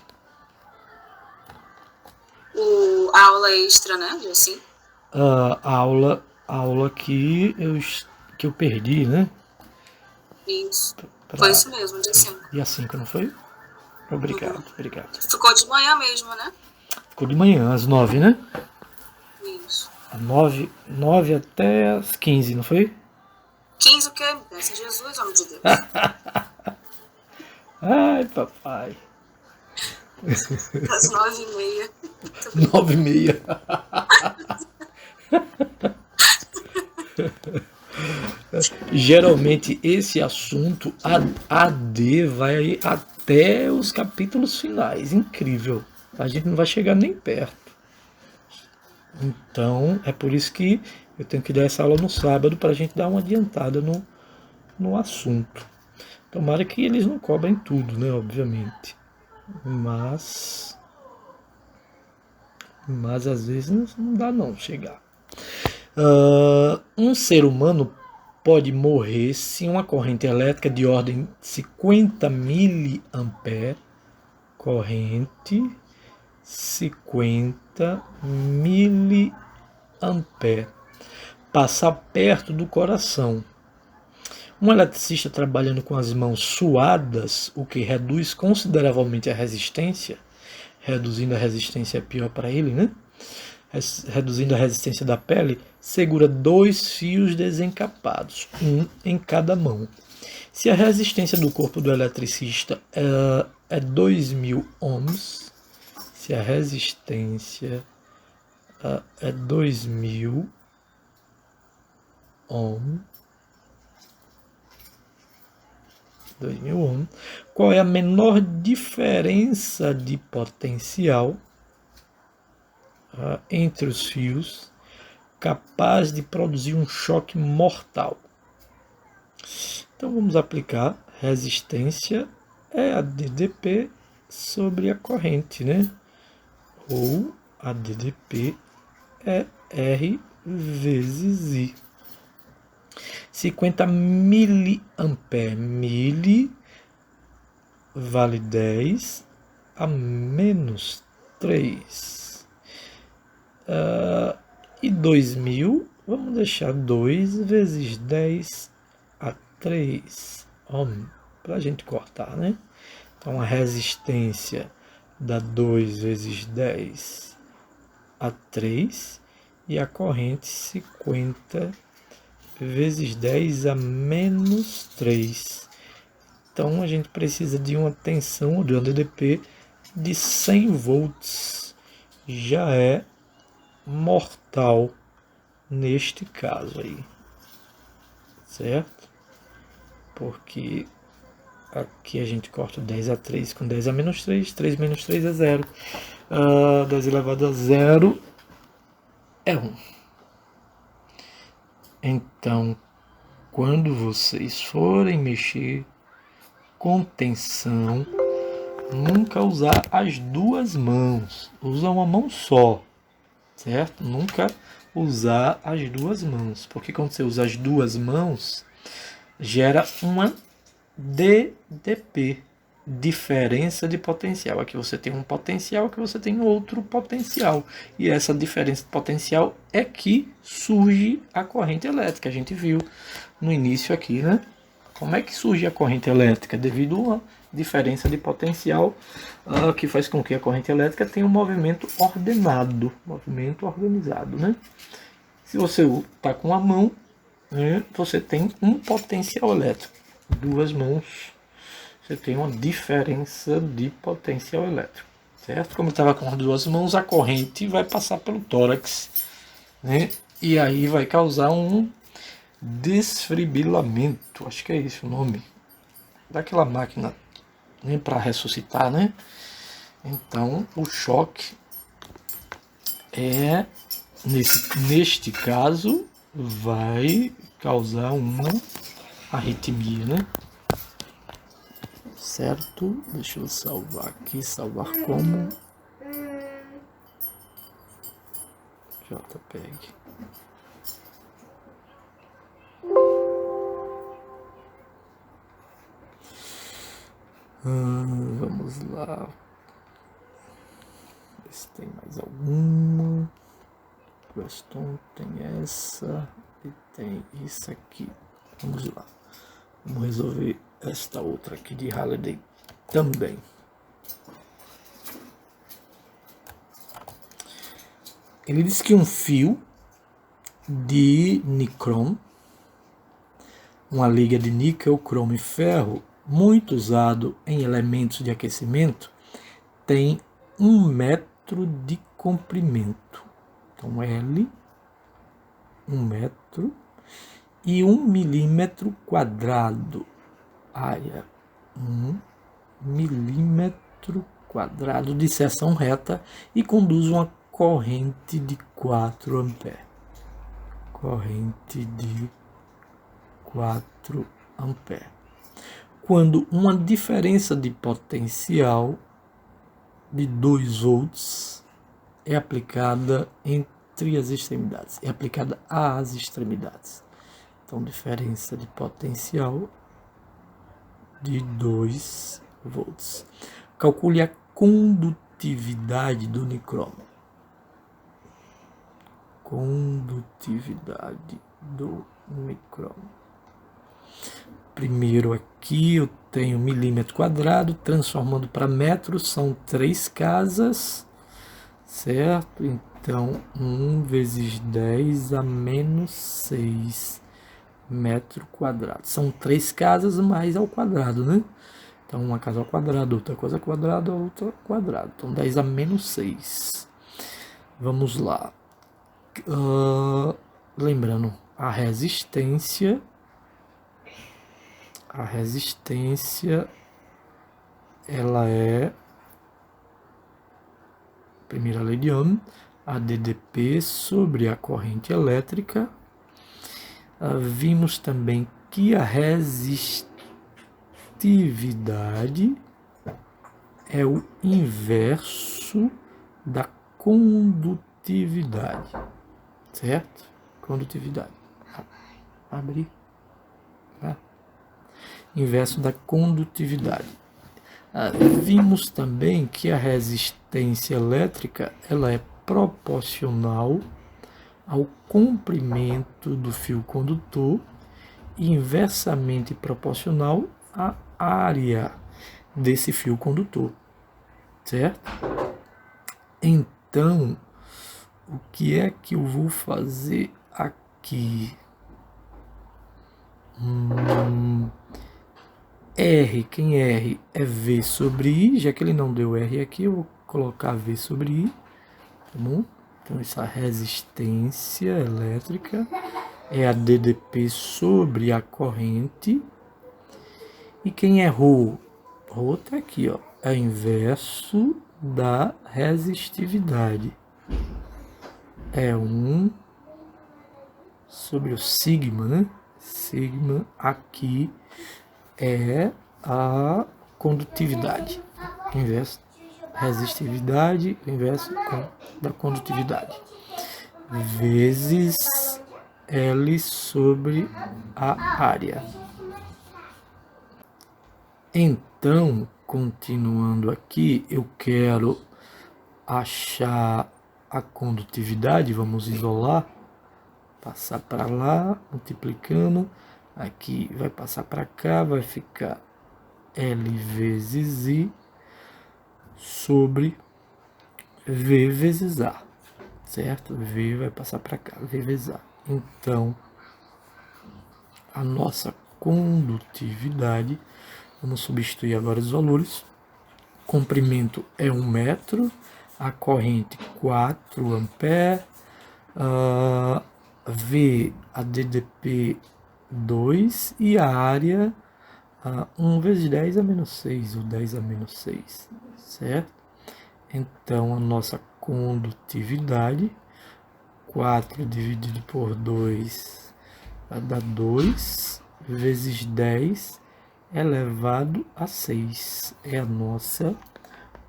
A aula extra, né? Assim. A aula que eu perdi, né? Isso. Foi isso mesmo, dia 5. Dia 5, não foi? Obrigado, obrigado. Ficou de manhã mesmo, né? Ficou de manhã, às 9, né? Isso. 9 até as 15, não foi? 15 o quê? Peça Jesus, homem de Deus. Ai, papai. Às 9h30. 9h30. Geralmente esse assunto AD vai até os capítulos finais. Incrível. A gente não vai chegar nem perto. Então é por isso que eu tenho que dar essa aula no sábado para a gente dar uma adiantada no assunto. Tomara que eles não cobrem tudo, né? Obviamente. Mas às vezes não dá não chegar. Um ser humano pode morrer se uma corrente elétrica de ordem 50 mA, corrente 50 mA, passar perto do coração. Um eletricista trabalhando com as mãos suadas, o que reduz consideravelmente a resistência, reduzindo a resistência é pior para ele, né? Reduzindo a resistência da pele, segura 2 fios desencapados, um em cada mão. Se a resistência do corpo do eletricista é 2.000 ohms, se a resistência é 2.000 ohms, qual é a menor diferença de potencial entre os fios capaz de produzir um choque mortal? Então vamos aplicar resistência é a DDP sobre a corrente, né? Ou a DDP é R vezes I. 50 miliampere, mili vale 10 a menos 3. E 2.000, vamos deixar 2 vezes 10 a 3 ohm, para a gente cortar, né? Então a resistência dá 2 vezes 10 a 3 e a corrente 50 vezes 10 a menos 3. Então a gente precisa de uma tensão de uma DDP de 100 volts. Já é mortal neste caso aí, certo? Porque aqui a gente corta 10 a 3 com 10 a menos 3, 3 menos 3 é 0. 10 elevado a 0 é 1. Então, quando vocês forem mexer com tensão, nunca usar as duas mãos. Usa uma mão só, certo? Nunca usar as duas mãos, porque quando você usa as duas mãos, gera uma DDP, diferença de potencial. Aqui você tem um potencial, aqui você tem outro potencial. E essa diferença de potencial é que surge a corrente elétrica. A gente viu no início aqui, né? Como é que surge a corrente elétrica? Devido a uma diferença de potencial que faz com que a corrente elétrica tenha um movimento ordenado, movimento organizado, né? Se você está com a mão, né, você tem um potencial elétrico. Duas mãos, você tem uma diferença de potencial elétrico, certo? Como eu estava com as duas mãos, a corrente vai passar pelo tórax, né? E aí vai causar um desfibrilamento, acho que é esse o nome daquela máquina, né, para ressuscitar, né? Então o choque neste caso vai causar uma arritmia, né? Certo? Deixa eu salvar aqui, salvar como JPEG. Vamos lá. Ver se tem mais alguma. Question tem essa e tem isso aqui. Vamos lá. Vamos resolver esta outra aqui de Halliday também. Ele diz que um fio de nicrom, uma liga de níquel, cromo e ferro, muito usado em elementos de aquecimento, tem 1 metro de comprimento. Então, L, 1 metro, e 1 milímetro quadrado. Área, 1 milímetro quadrado de seção reta e conduz uma corrente de 4 amperes. Corrente de 4 amperes. Quando uma diferença de potencial de 2 volts é aplicada entre as extremidades, é aplicada às extremidades. Então, diferença de potencial de 2 volts. Calcule a condutividade do nicromo. Condutividade do nicromo. Primeiro aqui eu tenho milímetro quadrado, transformando para metros, são 3 casas, certo? Então, 1 vezes 10 a menos 6 metro quadrado. São 3 casas mais ao quadrado, né? Então, uma casa ao quadrado, outra coisa ao quadrado, outra ao quadrado. Então, 10 a menos 6. Vamos lá. Lembrando, a resistência ela é, primeira lei de Ohm, a DDP sobre a corrente elétrica. Vimos também que a resistividade é o inverso da condutividade, certo? Condutividade. Abrir. Inverso da condutividade. Vimos também que a resistência elétrica ela é proporcional ao comprimento do fio condutor e inversamente proporcional à área desse fio condutor, certo? Então, o que é que eu vou fazer aqui? R, quem é R? É V sobre I, já que ele não deu R aqui, eu vou colocar V sobre I, tá bom? Então, essa resistência elétrica é a DDP sobre a corrente. E quem é Rho? Rho está aqui, ó, é inverso da resistividade. É 1 sobre o sigma, né? Sigma aqui é a condutividade, inverso resistividade, inverso da condutividade, vezes L sobre a área. Então, continuando aqui, eu quero achar a condutividade, vamos isolar, passar para lá, multiplicando. Aqui vai passar para cá, vai ficar L vezes I sobre V vezes A, certo? V vai passar para cá, V vezes A. Então, a nossa condutividade, vamos substituir agora os valores. Comprimento é 1 metro, a corrente 4 amperes, V, a DDP 2 e a área 1 vezes 10 a menos 6, ou 10 a menos 6, certo? Então, a nossa condutividade, 4 dividido por 2 vai dar 2, vezes 10 elevado a 6, é a nossa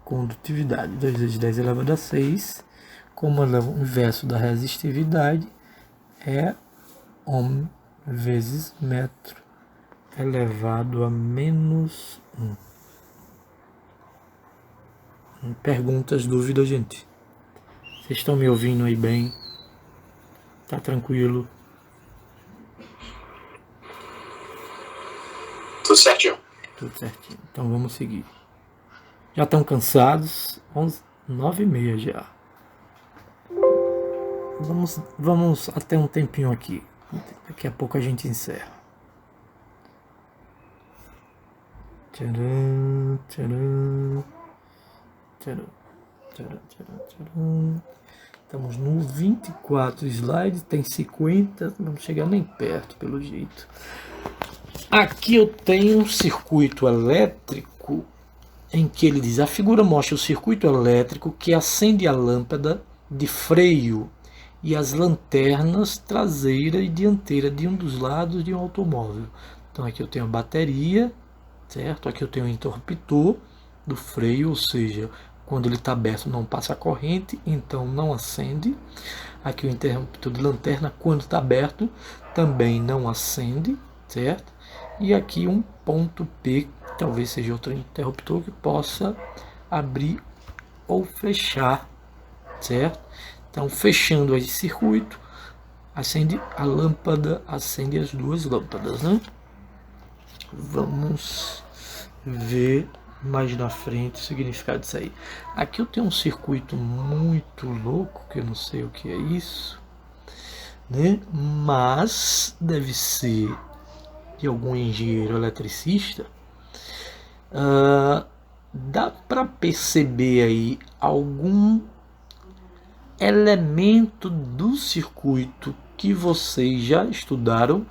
condutividade. 2 vezes 10 elevado a 6, como é o inverso da resistividade, é Ohm vezes metro elevado a menos 1. Perguntas, dúvidas, gente? Vocês estão me ouvindo aí bem? Tá tranquilo? Tudo certinho. Tudo certinho. Então vamos seguir. Já estão cansados? 9h30 já. Vamos até um tempinho aqui. Daqui a pouco a gente encerra. Tcharam, tcharam, tcharam, tcharam, tcharam, tcharam. Estamos no 24 slides, tem 50, não vamos chegar nem perto pelo jeito. Aqui eu tenho um circuito elétrico em que ele diz, a figura mostra o circuito elétrico que acende a lâmpada de freio e as lanternas traseira e dianteira de um dos lados de um automóvel. Então aqui eu tenho a bateria, certo? Aqui eu tenho o interruptor do freio, ou seja, quando ele está aberto não passa a corrente, então não acende. Aqui o interruptor de lanterna, quando está aberto, também não acende, certo? E aqui um ponto P, talvez seja outro interruptor que possa abrir ou fechar, certo? Então, fechando esse circuito, acende a lâmpada, acende as duas lâmpadas, né? Vamos ver mais na frente o significado disso aí. Aqui eu tenho um circuito muito louco, que eu não sei o que é isso, né? Mas deve ser de algum engenheiro eletricista. Dá para perceber aí algum elemento do circuito que vocês já estudaram?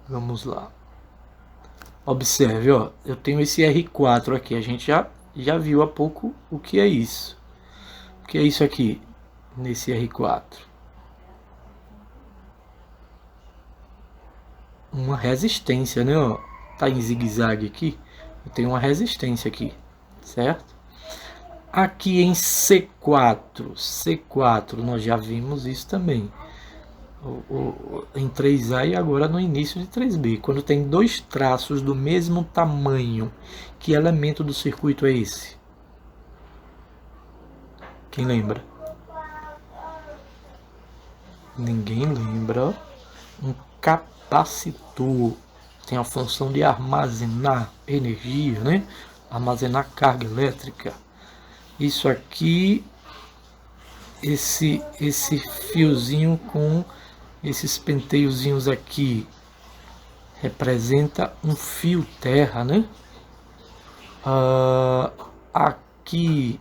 Vamos lá. Observe, ó, eu tenho esse R4 aqui, a gente já viu há pouco o que é isso. O que é isso aqui, nesse R4? Uma resistência, né? Ó, tá em zigue-zague aqui, eu tenho uma resistência aqui, certo? Aqui em C4 nós já vimos isso também. Em 3A e agora no início de 3B, quando tem dois traços do mesmo tamanho, que elemento do circuito é esse? Quem lembra? Ninguém lembra. Um capacitor tem a função de armazenar energia, né? Armazenar carga elétrica. Isso aqui, esse fiozinho com esses penteiozinhos aqui representa um fio terra, né? Aqui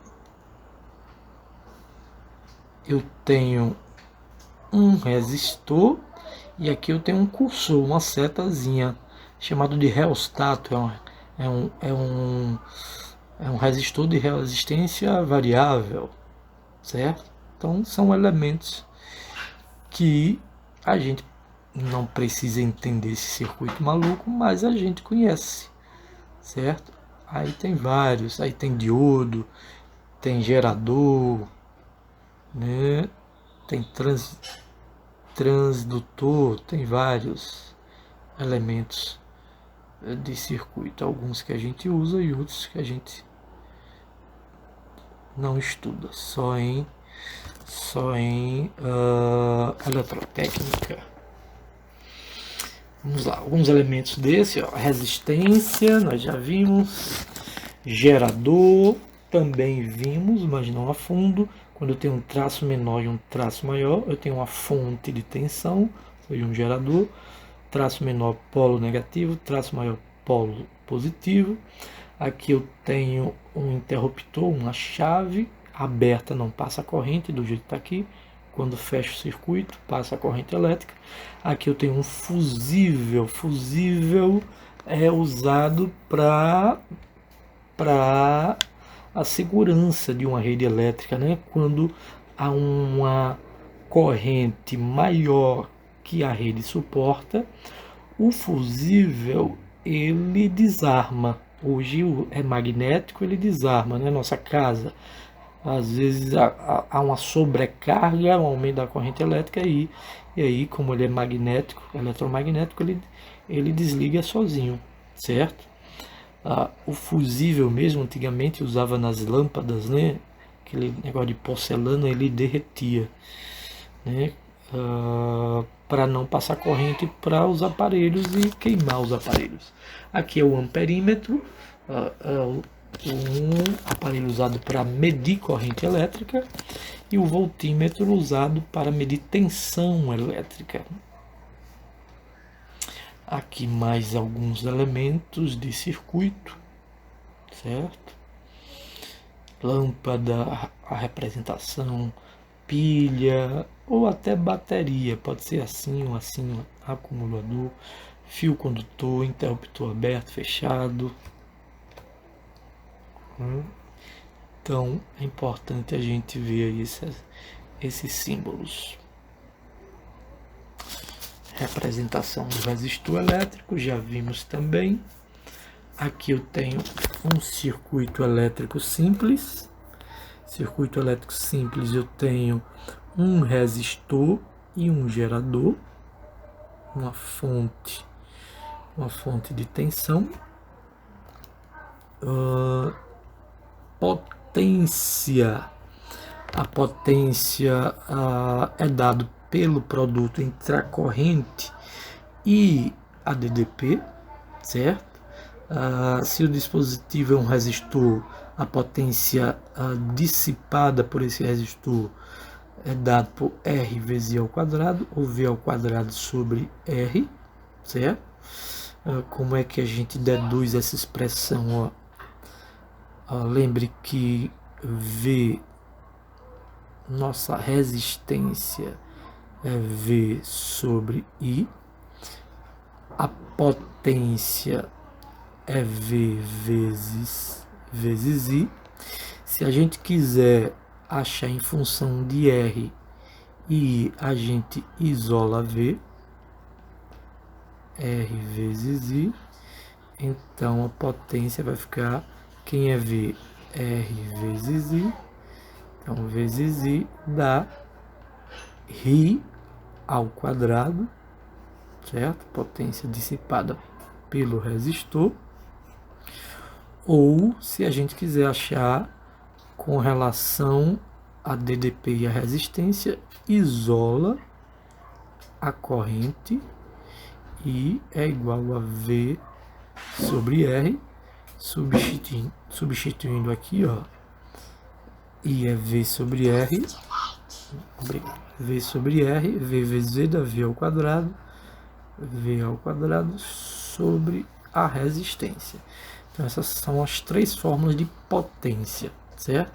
eu tenho um resistor e aqui eu tenho um cursor, uma setazinha, chamado de reostato. É um resistor de resistência variável, certo? Então são elementos que a gente não precisa entender esse circuito maluco, mas a gente conhece, certo? Aí tem vários, aí tem diodo, tem gerador, né? Tem transdutor, tem vários elementos de circuito, alguns que a gente usa e outros que a gente não estuda, só em eletrotécnica. Vamos lá, alguns elementos desse, ó, resistência, nós já vimos, gerador, também vimos, mas não a fundo. Quando eu tenho um traço menor e um traço maior, eu tenho uma fonte de tensão, ou seja, um gerador, traço menor polo negativo, traço maior polo positivo. Aqui eu tenho um interruptor, uma chave aberta, não passa a corrente do jeito que está aqui. Quando fecha o circuito, passa a corrente elétrica. Aqui eu tenho um fusível. Fusível é usado para a segurança de uma rede elétrica, né? Quando há uma corrente maior que a rede suporta, o fusível ele desarma. Hoje é magnético, ele desarma, né? Nossa casa, às vezes há uma sobrecarga, um aumento da corrente elétrica e aí como ele é magnético, eletromagnético, ele desliga sozinho, certo? O fusível mesmo, antigamente usava nas lâmpadas, né? Aquele negócio de porcelana, ele derretia, né? Para não passar corrente para os aparelhos e queimar os aparelhos. Aqui é o amperímetro, um aparelho usado para medir corrente elétrica, e o voltímetro usado para medir tensão elétrica. Aqui mais alguns elementos de circuito, certo? Lâmpada, a representação, pilha ou até bateria, pode ser assim ou assim, acumulador, fio condutor, interruptor aberto, fechado. Então é importante a gente ver aí esses símbolos. Representação do resistor elétrico, já vimos também. Aqui eu tenho um circuito elétrico simples. Circuito elétrico simples, eu tenho um resistor e um gerador, uma fonte de tensão, potência. A potência é dado pelo produto entre a corrente e a DDP, certo? Se o dispositivo é um resistor, a potência dissipada por esse resistor é dado por R vezes I ao quadrado, ou V ao quadrado sobre R, certo? Como é que a gente deduz essa expressão? Lembre que V, nossa resistência, é V sobre I, a potência é V vezes I. Se a gente quiser achar em função de R e I, a gente isola V, R vezes I. Então a potência vai ficar, quem é V? R vezes I. Então vezes I dá RI ao quadrado, certo? Potência dissipada pelo resistor. Ou, se a gente quiser achar com relação a DDP e a resistência, isola a corrente e é igual a V sobre R, substituindo aqui, I é V sobre R, V sobre R, V vezes V dá V ao quadrado sobre a resistência. Então essas são as três fórmulas de potência, certo?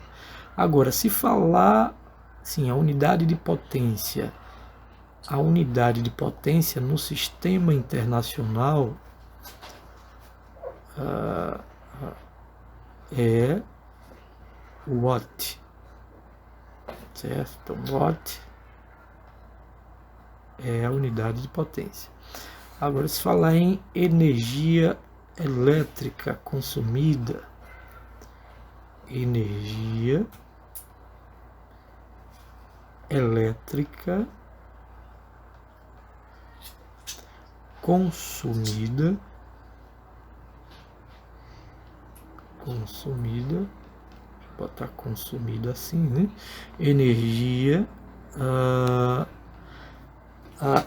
Agora, se falar, sim, a unidade de potência no sistema internacional é watt, certo? Então, watt é a unidade de potência. Agora, se falar em energia elétrica consumida, energia elétrica consumida, vou botar consumida assim, né? Energia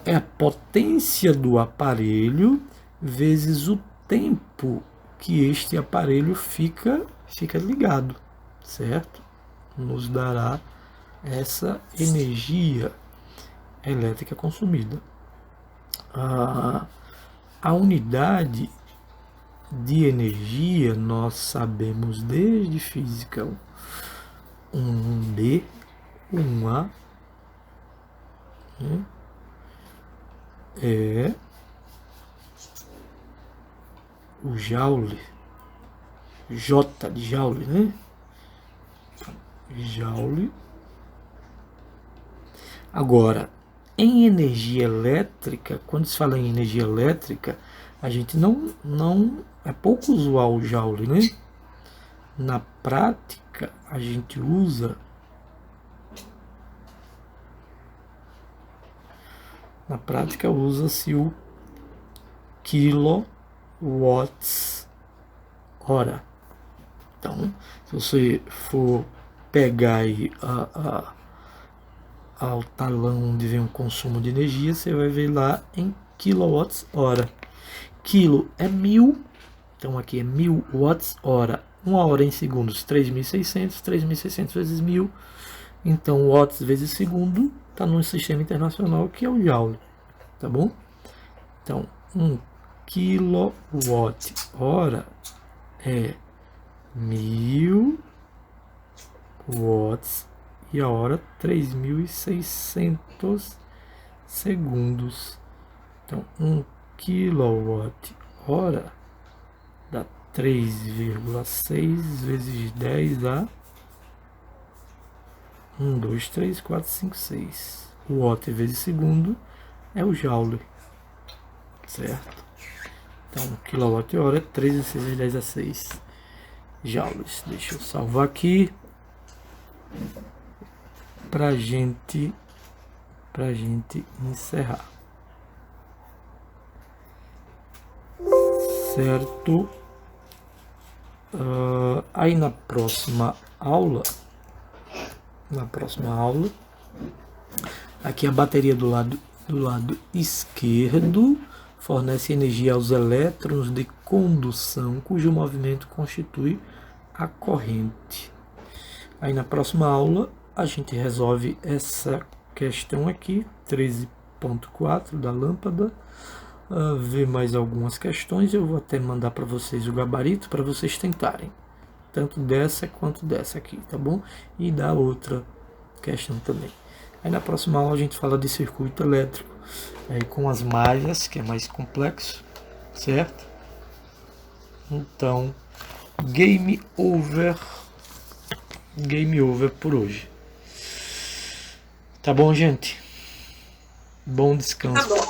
é a potência do aparelho vezes o tempo que este aparelho fica ligado, certo? Nos dará essa energia elétrica consumida. A unidade de energia nós sabemos desde física 1B, 1A, né? É o joule, J de joule, né? Joule. Agora, em energia elétrica, quando se fala em energia elétrica, a gente não é pouco usual o joule, né? Na prática, a gente usa usa-se o kilowatts hora. Então, se você for pegar aí ao talão onde vem o consumo de energia, você vai ver lá em kWh. Quilo é 1000, então aqui é 1000 watts-hora. 1 hora em segundos, 3.600, 3.600 vezes 1000. Então, watts vezes segundo está no sistema internacional, que é o Joule, tá bom? Então, 1 kWh é 1000 watts e a hora 3.600 segundos. Então, 1 kWh dá 3,6 vezes 10 a 1, 2, 3, 4, 5, 6. O watt vezes segundo é o joule, certo? Então, kWh é 3,6 vezes 10 a 6 joules. Deixa eu salvar aqui pra gente encerrar. Certo? Aí na próxima aula, aqui a bateria do lado esquerdo fornece energia aos elétrons de condução, cujo movimento constitui a corrente. Aí na próxima aula a gente resolve essa questão aqui, 13.4 da lâmpada. Ver mais algumas questões, eu vou até mandar para vocês o gabarito para vocês tentarem, tanto dessa quanto dessa aqui, tá bom? E da outra questão também. Aí na próxima aula a gente fala de circuito elétrico, aí com as malhas, que é mais complexo, certo? Então, game over por hoje. Tá bom, gente? Bom descanso. Tá bom.